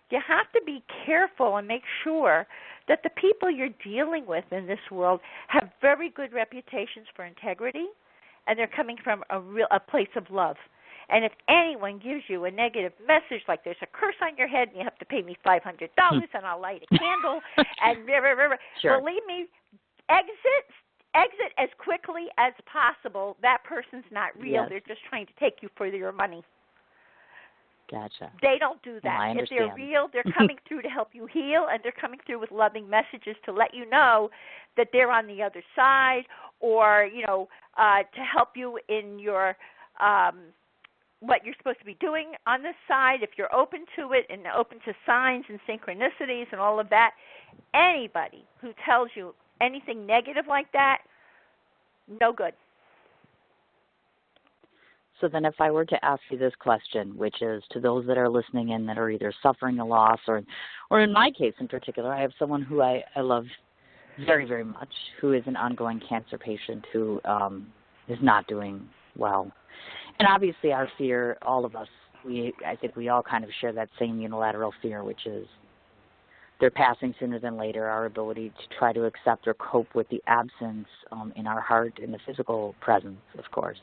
[SPEAKER 7] You have to be careful and make sure that the people you're dealing with in this world have very good reputations for integrity, and they're coming from a place of love. And if anyone gives you a negative message, like there's a curse on your head and you have to pay me $500 and I'll light a candle, and believe me, exit as quickly as possible. That person's not real.
[SPEAKER 6] Yes.
[SPEAKER 7] They're just trying to take you for your money.
[SPEAKER 6] Gotcha.
[SPEAKER 7] They don't do that.
[SPEAKER 6] I
[SPEAKER 7] If they're
[SPEAKER 6] understand.
[SPEAKER 7] real, they're coming through to help you heal, and they're coming through with loving messages to let you know that they're on the other side, or to help you in your what you're supposed to be doing on this side. If you're open to it and open to signs and synchronicities and all of that, anybody who tells you anything negative like that, no good.
[SPEAKER 6] So then if I were to ask you this question, which is to those that are listening in that are either suffering a loss or in my case in particular, I have someone who I love very, very much, who is an ongoing cancer patient who is not doing well. And obviously our fear, all of us, I think we all kind of share that same unilateral fear, which is they're passing sooner than later, our ability to try to accept or cope with the absence in our heart and the physical presence, of course.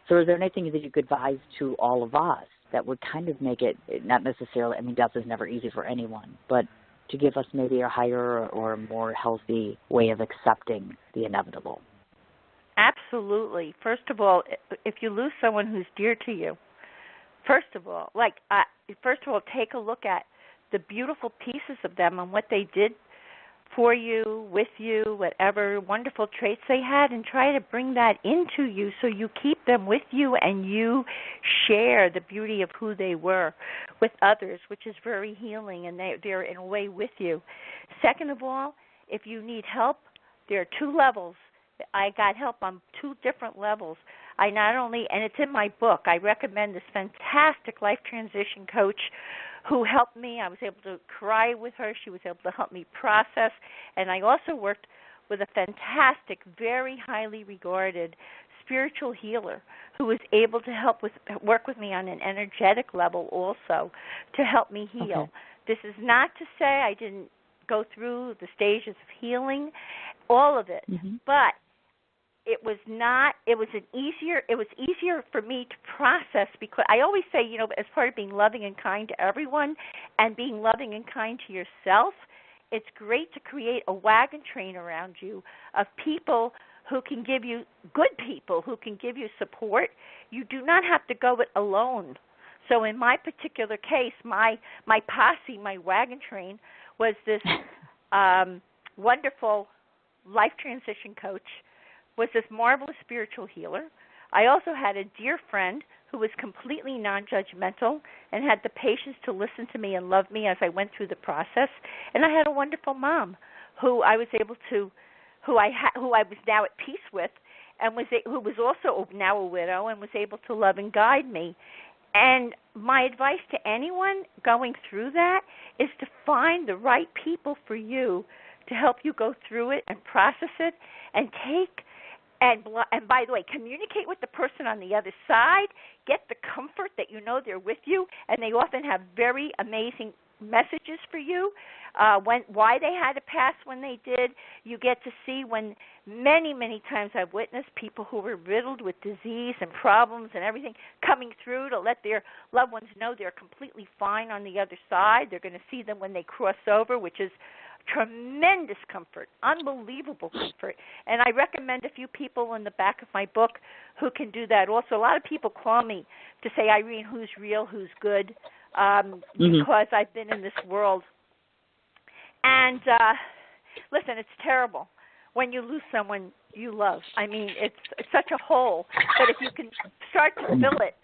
[SPEAKER 6] So is there anything that you could advise to all of us that would kind of make it, not necessarily, I mean, death is never easy for anyone, but to give us maybe a higher or more healthy way of accepting the inevitable?
[SPEAKER 7] Absolutely. First of all, if you lose someone who's dear to you, first of all, take a look at the beautiful pieces of them and what they did for you, with you, whatever wonderful traits they had, and try to bring that into you so you keep them with you and you share the beauty of who they were with others, which is very healing, and they're in a way with you. Second of all, if you need help, there are two levels. I got help on two different levels. I not only, and it's in my book, I recommend this fantastic life transition coach who helped me. I was able to cry with her. She was able to help me process. And I also worked with a fantastic, very highly regarded spiritual healer who was able to work with me on an energetic level also to help me heal.
[SPEAKER 6] Okay.
[SPEAKER 7] This is not to say I didn't go through the stages of healing, all of it, but it was easier for me to process, because I always say, as part of being loving and kind to everyone and being loving and kind to yourself, it's great to create a wagon train around you of people who can give you, good people who can give you support. You do not have to go it alone. So in my particular case, my posse, my wagon train, was this wonderful life transition coach, was this marvelous spiritual healer. I also had a dear friend who was completely non-judgmental and had the patience to listen to me and love me as I went through the process. And I had a wonderful mom who I was able to, who I was now at peace with, and who was also now a widow and was able to love and guide me. And my advice to anyone going through that is to find the right people for you to help you go through it and process it, and and by the way, communicate with the person on the other side. Get the comfort that they're with you, and they often have very amazing messages for you. Why they had to pass when they did. You get to see when many, many times I've witnessed people who were riddled with disease and problems and everything coming through to let their loved ones know they're completely fine on the other side. They're going to see them when they cross over, which is tremendous comfort, unbelievable comfort. And I recommend a few people in the back of my book who can do that also. A lot of people call me to say, Irene, who's real, who's good, because I've been in this world. And listen, it's terrible when you lose someone you love. I mean, it's such a hole. But if you can start to fill it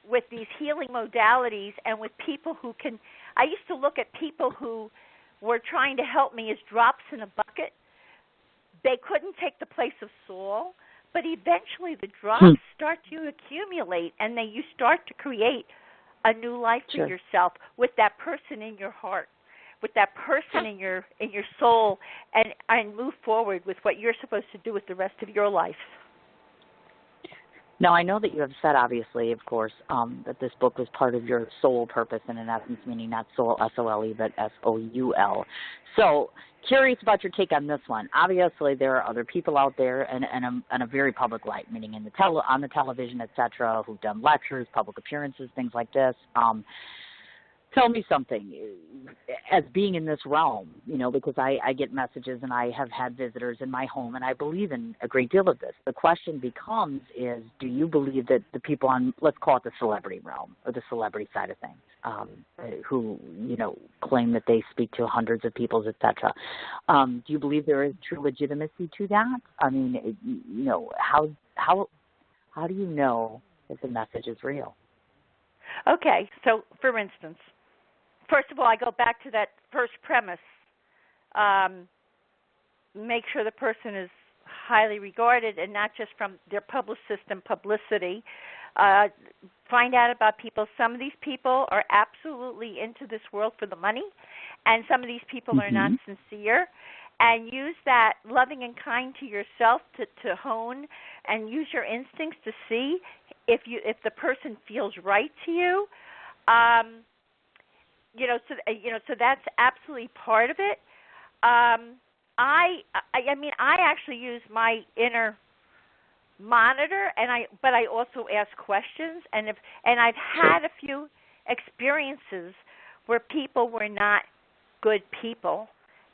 [SPEAKER 7] with these healing modalities and with people who can, I used to look at people who were trying to help me as drops in a bucket. They couldn't take the place of Saul, but eventually the drops start to accumulate, and then you start to create a new life for yourself with that person in your heart, with that person in your soul, and move forward with what you're supposed to do with the rest of your life.
[SPEAKER 6] Now, I know that you have said, obviously, of course, that this book was part of your soul purpose, and in essence meaning not soul, S-O-L-E, but S-O-U-L. So, curious about your take on this one. Obviously, there are other people out there in a very public light, meaning on the television, etc., who've done lectures, public appearances, things like this. tell me something. As being in this realm, because I get messages and I have had visitors in my home, and I believe in a great deal of this. The question becomes is, do you believe that the people on, let's call it the celebrity realm or the celebrity side of things, who, claim that they speak to hundreds of people, et cetera, do you believe there is true legitimacy to that? I mean, how do you know that the message is real?
[SPEAKER 7] Okay, so for instance, first of all, I go back to that first premise. Make sure the person is highly regarded and not just from their publicist and publicity. Find out about people. Some of these people are absolutely into this world for the money, and some of these people are not sincere. And use that loving and kind to yourself to hone, and use your instincts to see if the person feels right to you. So that's absolutely part of it. I actually use my inner monitor, but I also ask questions, and I've had a few experiences where people were not good people,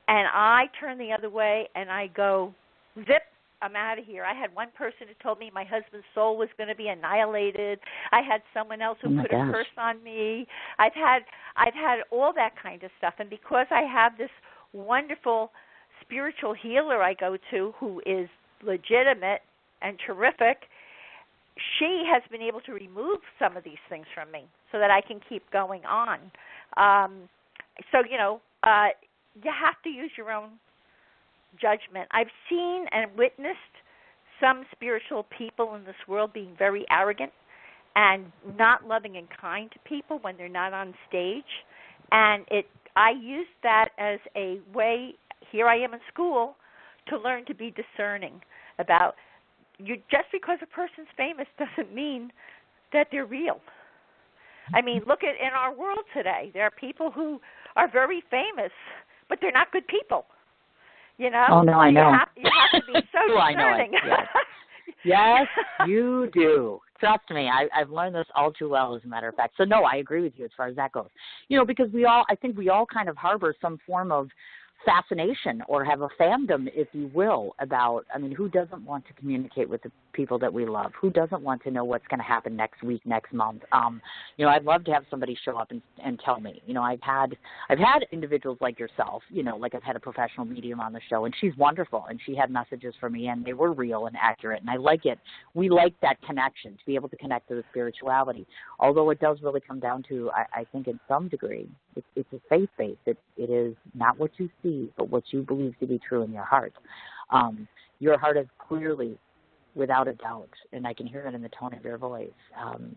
[SPEAKER 7] and I turn the other way and I go, zip, I'm out of here. I had one person who told me my husband's soul was going to be annihilated. I had someone else who put a curse on me. I've had all that kind of stuff, and because I have this wonderful spiritual healer I go to who is legitimate and terrific, she has been able to remove some of these things from me so that I can keep going on. You have to use your own judgment. I've seen and witnessed some spiritual people in this world being very arrogant and not loving and kind to people when they're not on stage. And I use that as a way, here I am in school, to learn to be discerning about you. Just because a person's famous doesn't mean that they're real. I mean, look at in our world today, there are people who are very famous, but they're not good people.
[SPEAKER 6] Oh, no, I know.
[SPEAKER 7] You have to be so discerning.
[SPEAKER 6] Yes, you do. Trust me, I've learned this all too well, as a matter of fact. So, no, I agree with you as far as that goes. Because I think we all kind of harbor some form of fascination or have a fandom, if you will, about, who doesn't want to communicate with the people that we love? Who doesn't want to know what's going to happen next week, next month? I'd love to have somebody show up and tell me. I've had individuals like yourself, like I've had a professional medium on the show, and she's wonderful, and she had messages for me, and they were real and accurate, and I like it. We like that connection, to be able to connect to the spirituality, although it does really come down to, I think in some degree, it's a faith-based. It is not what you see, but what you believe to be true in your heart. Your heart is clearly, without a doubt, and I can hear it in the tone of your voice,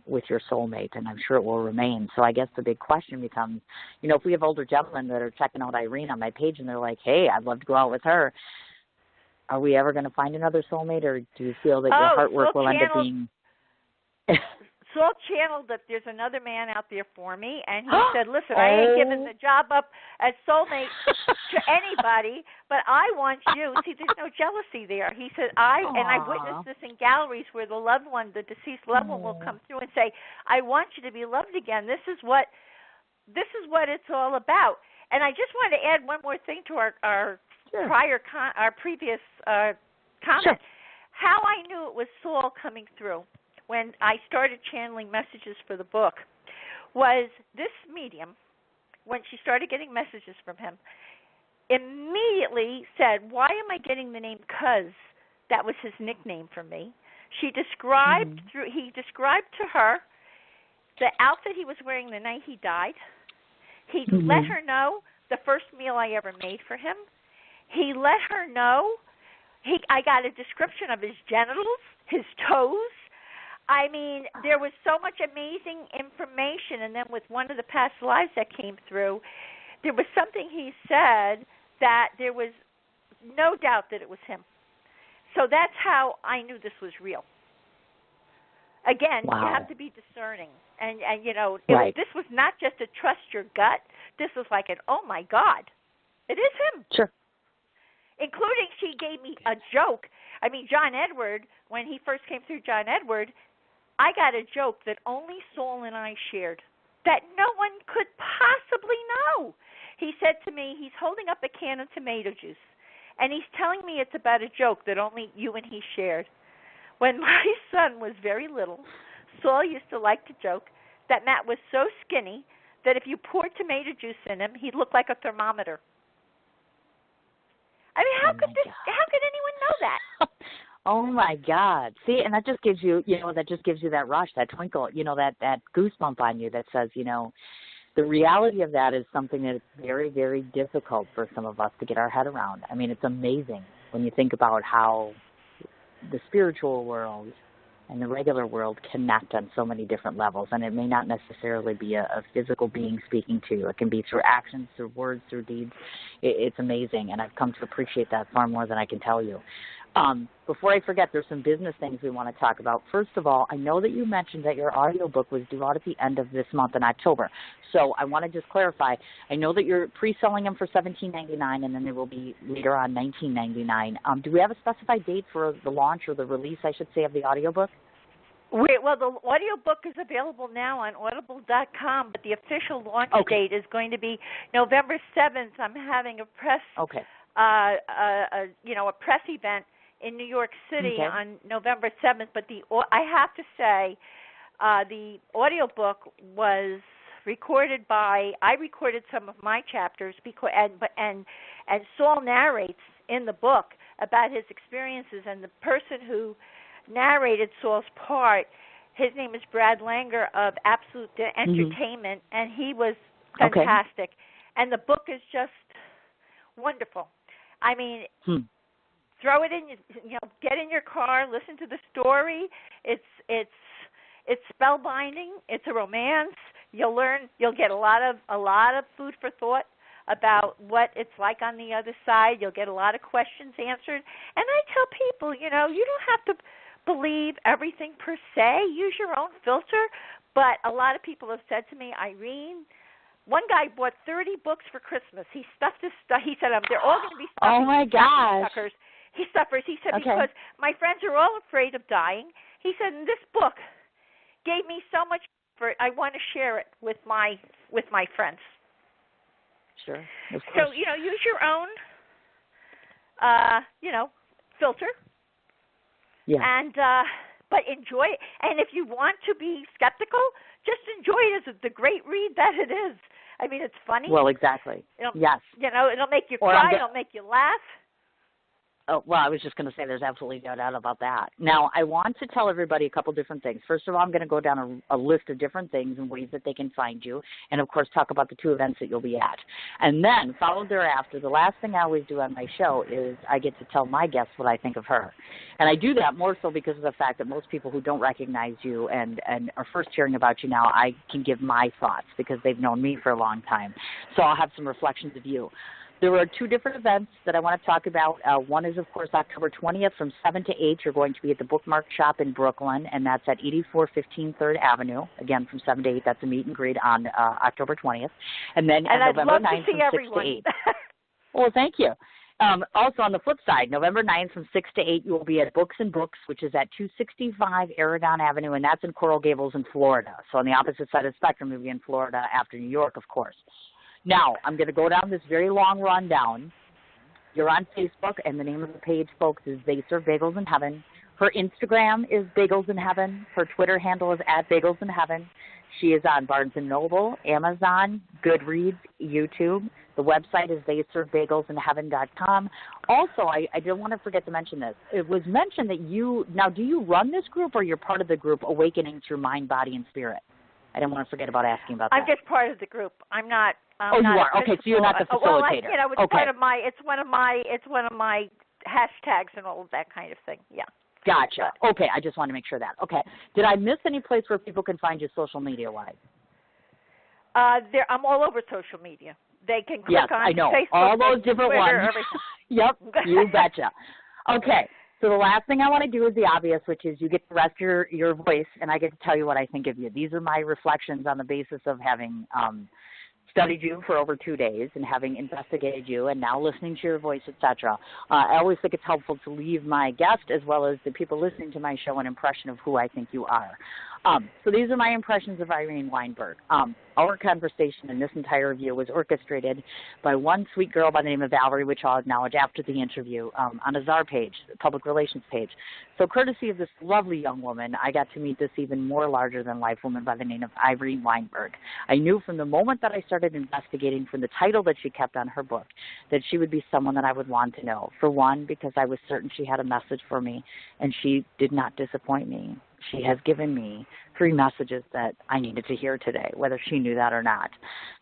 [SPEAKER 6] with your soulmate, and I'm sure it will remain. So I guess the big question becomes, if we have older gentlemen that are checking out Irene on my page and they're like, hey, I'd love to go out with her, are we ever going to find another soulmate, or do you feel that your heart work will end up being...
[SPEAKER 7] Saul channeled that there's another man out there for me, and he said, listen, I ain't giving the job up as soulmate to anybody, but I want you. See, there's no jealousy there. He said, and I've witnessed this in galleries where the loved one, the deceased loved one, will come through and say, I want you to be loved again. This is what it's all about. And I just wanted to add one more thing to our previous comment.
[SPEAKER 6] Sure.
[SPEAKER 7] How I knew it was Saul coming through when I started channeling messages for the book was this medium, when she started getting messages from him, immediately said, why am I getting the name Cuz? That was his nickname for me. He described to her the outfit he was wearing the night he died. He let her know the first meal I ever made for him. He let her know, I got a description of his genitals, his toes. There was so much amazing information, and then with one of the past lives that came through, there was something he said that there was no doubt that it was him. So that's how I knew this was real. Again, You have to be discerning, and this was not just to trust your gut. This was like oh my God, it is him.
[SPEAKER 6] Sure.
[SPEAKER 7] Including, she gave me a joke. John Edward, when he first came through John Edward, I got a joke that only Saul and I shared, that no one could to me, he's holding up a can of tomato juice, and he's telling me it's about a joke that only you and he shared. When my son was very little, Saul used to like to joke that Matt was so skinny that if you poured tomato juice in him, he'd look like a thermometer. I mean, how could anyone know that?
[SPEAKER 6] Oh my God! See, and that just gives you, that rush, that twinkle, that goosebump on you that says, the reality of that is something that is very, very difficult for some of us to get our head around. I mean, it's amazing when you think about how the spiritual world and the regular world connect on so many different levels, and it may not necessarily be a physical being speaking to you. It can be through actions, through words, through deeds. It's amazing, and I've come to appreciate that far more than I can tell you. Before I forget, there's some business things we want to talk about. First of all, I know that you mentioned that your audiobook was due out at the end of this month in October. So I want to just clarify. I know that you're pre-selling them for $17.99, and then they will be later on $19.99. Do we have a specified date for the launch or the release, I should say, of the audiobook?
[SPEAKER 7] Well, the audiobook is available now on audible.com, but the official launch date is going to be November 7th. I'm having a press a press event in New York City on November 7th, but I have to say the audiobook was recorded I recorded some of my chapters and Saul narrates in the book about his experiences, and the person who narrated Saul's part, his name is Brad Langer of Absolute Entertainment, and he was fantastic. And the book is just wonderful. I mean, throw it in, get in your car, listen to the story. It's spellbinding. It's a romance. You'll get a lot of food for thought about what it's like on the other side. You'll get a lot of questions answered. And I tell people, you don't have to believe everything per se. Use your own filter. But a lot of people have said to me, Irene, one guy bought 30 books for Christmas. He stuffed his stuff. He said, they're all going to be stuffed.
[SPEAKER 6] Oh, my gosh.
[SPEAKER 7] He suffers. He said, because my friends are all afraid of dying. He said, and this book gave me so much comfort. I want to share it with my friends.
[SPEAKER 6] Sure.
[SPEAKER 7] So, use your own, filter.
[SPEAKER 6] Yeah.
[SPEAKER 7] And, but enjoy it. And if you want to be skeptical, just enjoy it as the great read that it is. I mean, it's funny.
[SPEAKER 6] Well, exactly. Yes.
[SPEAKER 7] It'll make you cry. It'll make you laugh.
[SPEAKER 6] Oh, well, I was just going to say there's absolutely no doubt about that. Now, I want to tell everybody a couple different things. First of all, I'm going to go down a list of different things and ways that they can find you, and, of course, talk about the 2 events that you'll be at. And then, followed thereafter, the last thing I always do on my show is I get to tell my guests what I think of her. And I do that more so because of the fact that most people who don't recognize you and are first hearing about you now, I can give my thoughts because they've known me for a long time. So I'll have some reflections of you. There are 2 different events that I want to talk about. One is, of course, October 20th from 7 to 8. You're going to be at the Bookmark Shop in Brooklyn, and that's at 8415 3rd Avenue. Again, from 7 to 8. That's a meet and greet on October 20th. And then on November 9th from 6 to 8. Well, thank you. Also, on the flip side, November 9th from 6 to 8, you will be at Books and Books, which is at 265 Aragon Avenue, and that's in Coral Gables in Florida. So on the opposite side of the spectrum, you'll be in Florida after New York, of course. Now, I'm going to go down this very long rundown. You're on Facebook, and the name of the page, folks, is They Serve Bagels in Heaven. Her Instagram is Bagels in Heaven. Her Twitter handle is @BagelsInHeaven. She is on Barnes & Noble, Amazon, Goodreads, YouTube. The website is theyservebagelsinheaven.com. Also, I didn't want to forget to mention this. It was mentioned that do you run this group, or you're part of the group Awakening Through Mind, Body, and Spirit? I didn't want to forget about asking about that.
[SPEAKER 7] I'm just part of the group. I'm not.
[SPEAKER 6] You are. Okay, so you're not the facilitator.
[SPEAKER 7] It's one of my hashtags and all of that kind of thing. Yeah.
[SPEAKER 6] Gotcha. Okay, I just want to make sure that. Okay. Did I miss any place where people can find you social media-wise?
[SPEAKER 7] I'm all over social media. They can click on
[SPEAKER 6] I know.
[SPEAKER 7] Facebook,
[SPEAKER 6] all those different
[SPEAKER 7] Twitter,
[SPEAKER 6] ones.
[SPEAKER 7] Everything.
[SPEAKER 6] Yep, you betcha. Okay, so the last thing I want to do is the obvious, which is you get to rest your voice, and I get to tell you what I think of you. These are my reflections on the basis of having studied you for over 2 days and having investigated you and now listening to your voice, etc. I always think it's helpful to leave my guest as well as the people listening to my show an impression of who I think you are. So these are my impressions of Irene Weinberg. Our conversation in this entire review was orchestrated by one sweet girl by the name of Valerie, which I'll acknowledge after the interview, on a czar page, public relations page. So courtesy of this lovely young woman, I got to meet this even more larger-than-life woman by the name of Irene Weinberg. I knew from the moment that I started investigating from the title that she kept on her book that she would be someone that I would want to know. For one, because I was certain she had a message for me, and she did not disappoint me. She has given me 3 messages that I needed to hear today, whether she knew that or not.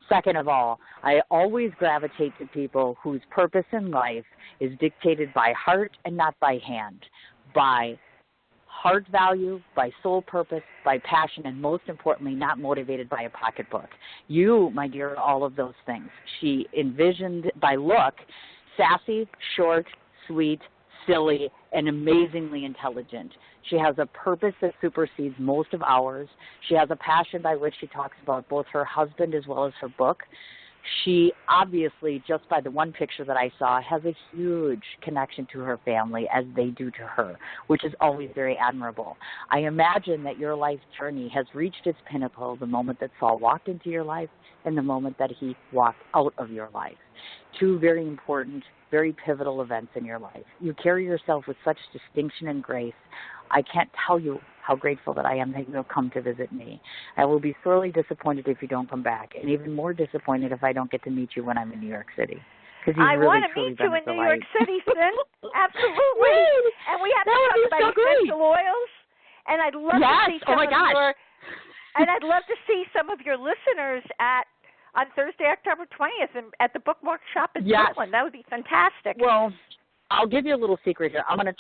[SPEAKER 6] Second of all, I always gravitate to people whose purpose in life is dictated by heart and not by hand, by heart value, by soul purpose, by passion, and most importantly, not motivated by a pocketbook. You, my dear, are all of those things. She envisioned, by look, sassy, short, sweet, silly, and amazingly intelligent. She has a purpose that supersedes most of ours. She has a passion by which she talks about both her husband as well as her book. She obviously, just by the one picture that I saw, has a huge connection to her family, as they do to her, which is always very admirable. I imagine that your life journey has reached its pinnacle the moment that Saul walked into your life and the moment that he walked out of your life. 2 very important, very pivotal events in your life. You carry yourself with such distinction and grace. I can't tell you how grateful that I am that you have come to visit me. I will be sorely disappointed if you don't come back, and even more disappointed if I don't get to meet you when I'm in New York City.
[SPEAKER 7] I want to meet you in New York City, Sin. Absolutely. And we have to talk about essential oils. And I'd love to see some of your, and I'd love to see some of your listeners on Thursday, October 20th, at the Bookmark Shop in Brooklyn. That would be fantastic.
[SPEAKER 6] Well, I'll give you a little secret here. I'm going to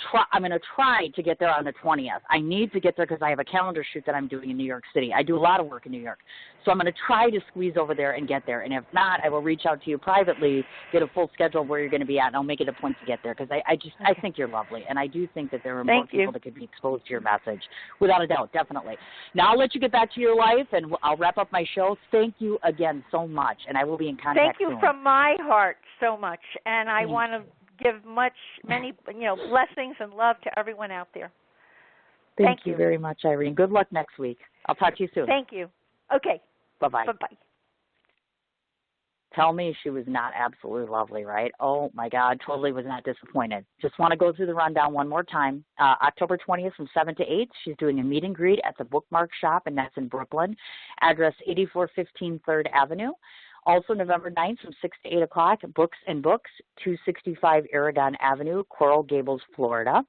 [SPEAKER 6] try to get there on the 20th. I need to get there because I have a calendar shoot that I'm doing in New York City. I do a lot of work in New York. So I'm going to try to squeeze over there and get there. And if not, I will reach out to you privately, get a full schedule of where you're going to be at, and I'll make it a point to get there because I think you're lovely. And I do think that there are more people that could be exposed to your message. Without a doubt, definitely. Now I'll let you get back to your life, and I'll wrap up my show. Thank you again so much, and I will be in contact soon.
[SPEAKER 7] Thank you from my heart so much. And I want to give many blessings and love to everyone out there.
[SPEAKER 6] Thank you very much, Irene. Good luck next week. I'll talk to you soon.
[SPEAKER 7] Thank you. Okay.
[SPEAKER 6] Bye-bye.
[SPEAKER 7] Bye-bye.
[SPEAKER 6] Tell me she was not absolutely lovely, right? Oh, my God, totally was not disappointed. Just want to go through the rundown one more time. October 20th from 7 to 8, she's doing a meet and greet at the Bookmark Shop, and that's in Brooklyn. Address 8415 3rd Avenue. Also, November 9th from 6 to 8 o'clock, Books and Books, 265 Aragon Avenue, Coral Gables, Florida.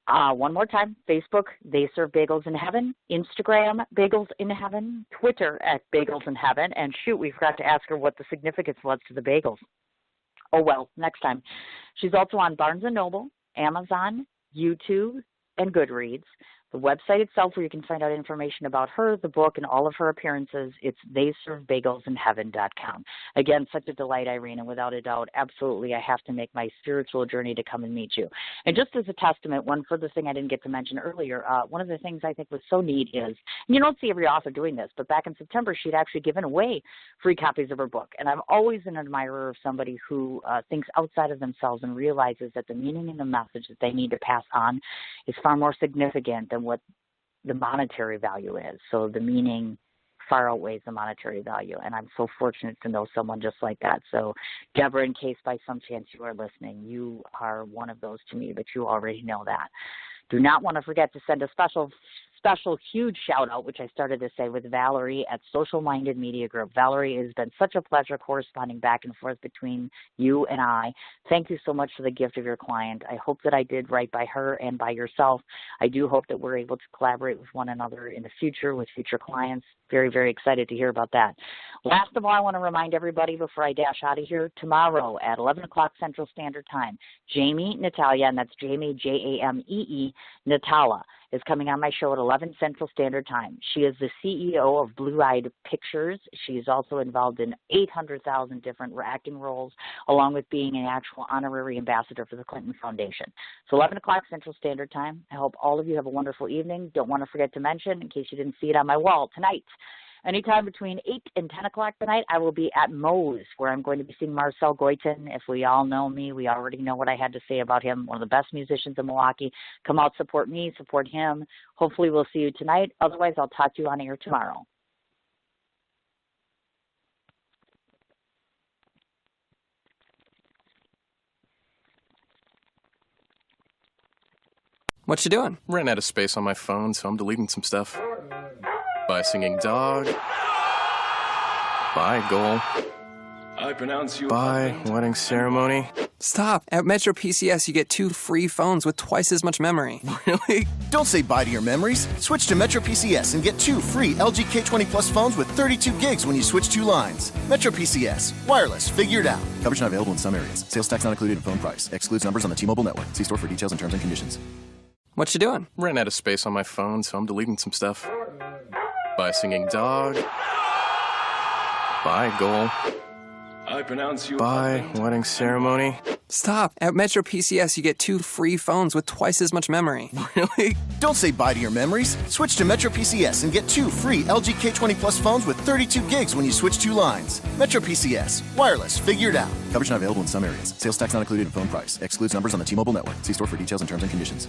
[SPEAKER 6] One more time, Facebook, They Serve Bagels in Heaven, Instagram, Bagels in Heaven, Twitter at Bagels in Heaven, and shoot, we forgot to ask her what the significance was to the bagels. Oh, well, next time. She's also on Barnes & Noble, Amazon, YouTube, and Goodreads. The website itself, where you can find out information about her, the book, and all of her appearances, it's theyservebagelsinheaven.com. Again, such a delight, Irene, and without a doubt, absolutely, I have to make my spiritual journey to come and meet you. And just as a testament, one further thing I didn't get to mention earlier, one of the things I think was so neat is, and you don't see every author doing this, but back in September, she'd actually given away free copies of her book. And I'm always an admirer of somebody who thinks outside of themselves and realizes that the meaning and the message that they need to pass on is far more significant than what the monetary value is. So the meaning far outweighs the monetary value. And I'm so fortunate to know someone just like that. So Deborah, in case by some chance you are listening, you are one of those to me, but you already know that. Do not want to forget to send a special, huge shout out, which I started to say, with Valerie at Social Minded Media Group. Valerie, it has been such a pleasure corresponding back and forth between you and I. Thank you so much for the gift of your client. I hope that I did right by her and by yourself. I do hope that we're able to collaborate with one another in the future with future clients. Very, very excited to hear about that. Last of all, I want to remind everybody before I dash out of here, tomorrow at 11 o'clock Central Standard Time, Jamie Natalia, and that's Jamie, Jamee, Natala, is coming on my show at 11 Central Standard Time. She is the CEO of Blue Eyed Pictures. She is also involved in 800,000 different acting roles, along with being an actual honorary ambassador for the Clinton Foundation. So 11 o'clock Central Standard Time. I hope all of you have a wonderful evening. Don't want to forget to mention, in case you didn't see it on my wall, tonight Anytime between 8 and 10 o'clock tonight, I will be at Moe's, where I'm going to be seeing Marcel Goitin. If we all know me, we already know what I had to say about him, one of the best musicians in Milwaukee. Come out, support me, support him. Hopefully we'll see you tonight. Otherwise, I'll talk to you on air tomorrow.
[SPEAKER 1] What you doing?
[SPEAKER 2] Ran out of space on my phone, so I'm deleting some stuff. By singing dog. By goal.
[SPEAKER 3] I pronounce you.
[SPEAKER 2] By wedding ceremony.
[SPEAKER 1] Stop. At Metro PCS, you get 2 free phones with twice as much memory.
[SPEAKER 2] Really?
[SPEAKER 4] Don't say bye to your memories. Switch to Metro PCS and get 2 free LG K20 Plus phones with 32 gigs when you switch 2 lines. Metro PCS. Wireless. Figure it out. Coverage not available in some areas. Sales tax not included in phone price. Excludes numbers on the T-Mobile network. See store for details and terms and conditions.
[SPEAKER 1] What you doing?
[SPEAKER 2] Ran out of space on my phone, so I'm deleting some stuff. By singing dog. By goal.
[SPEAKER 3] I pronounce you.
[SPEAKER 2] By wedding ceremony.
[SPEAKER 1] Stop. At Metro PCS, you get 2 free phones with twice as much memory.
[SPEAKER 2] Really?
[SPEAKER 4] Don't say bye to your memories. Switch to Metro PCS and get 2 free LG K20 Plus phones with 32 gigs when you switch 2 lines. Metro PCS. Wireless. Figure it out. Coverage not available in some areas. Sales tax not included in phone price. Excludes numbers on the T-Mobile network. See store for details and terms and conditions.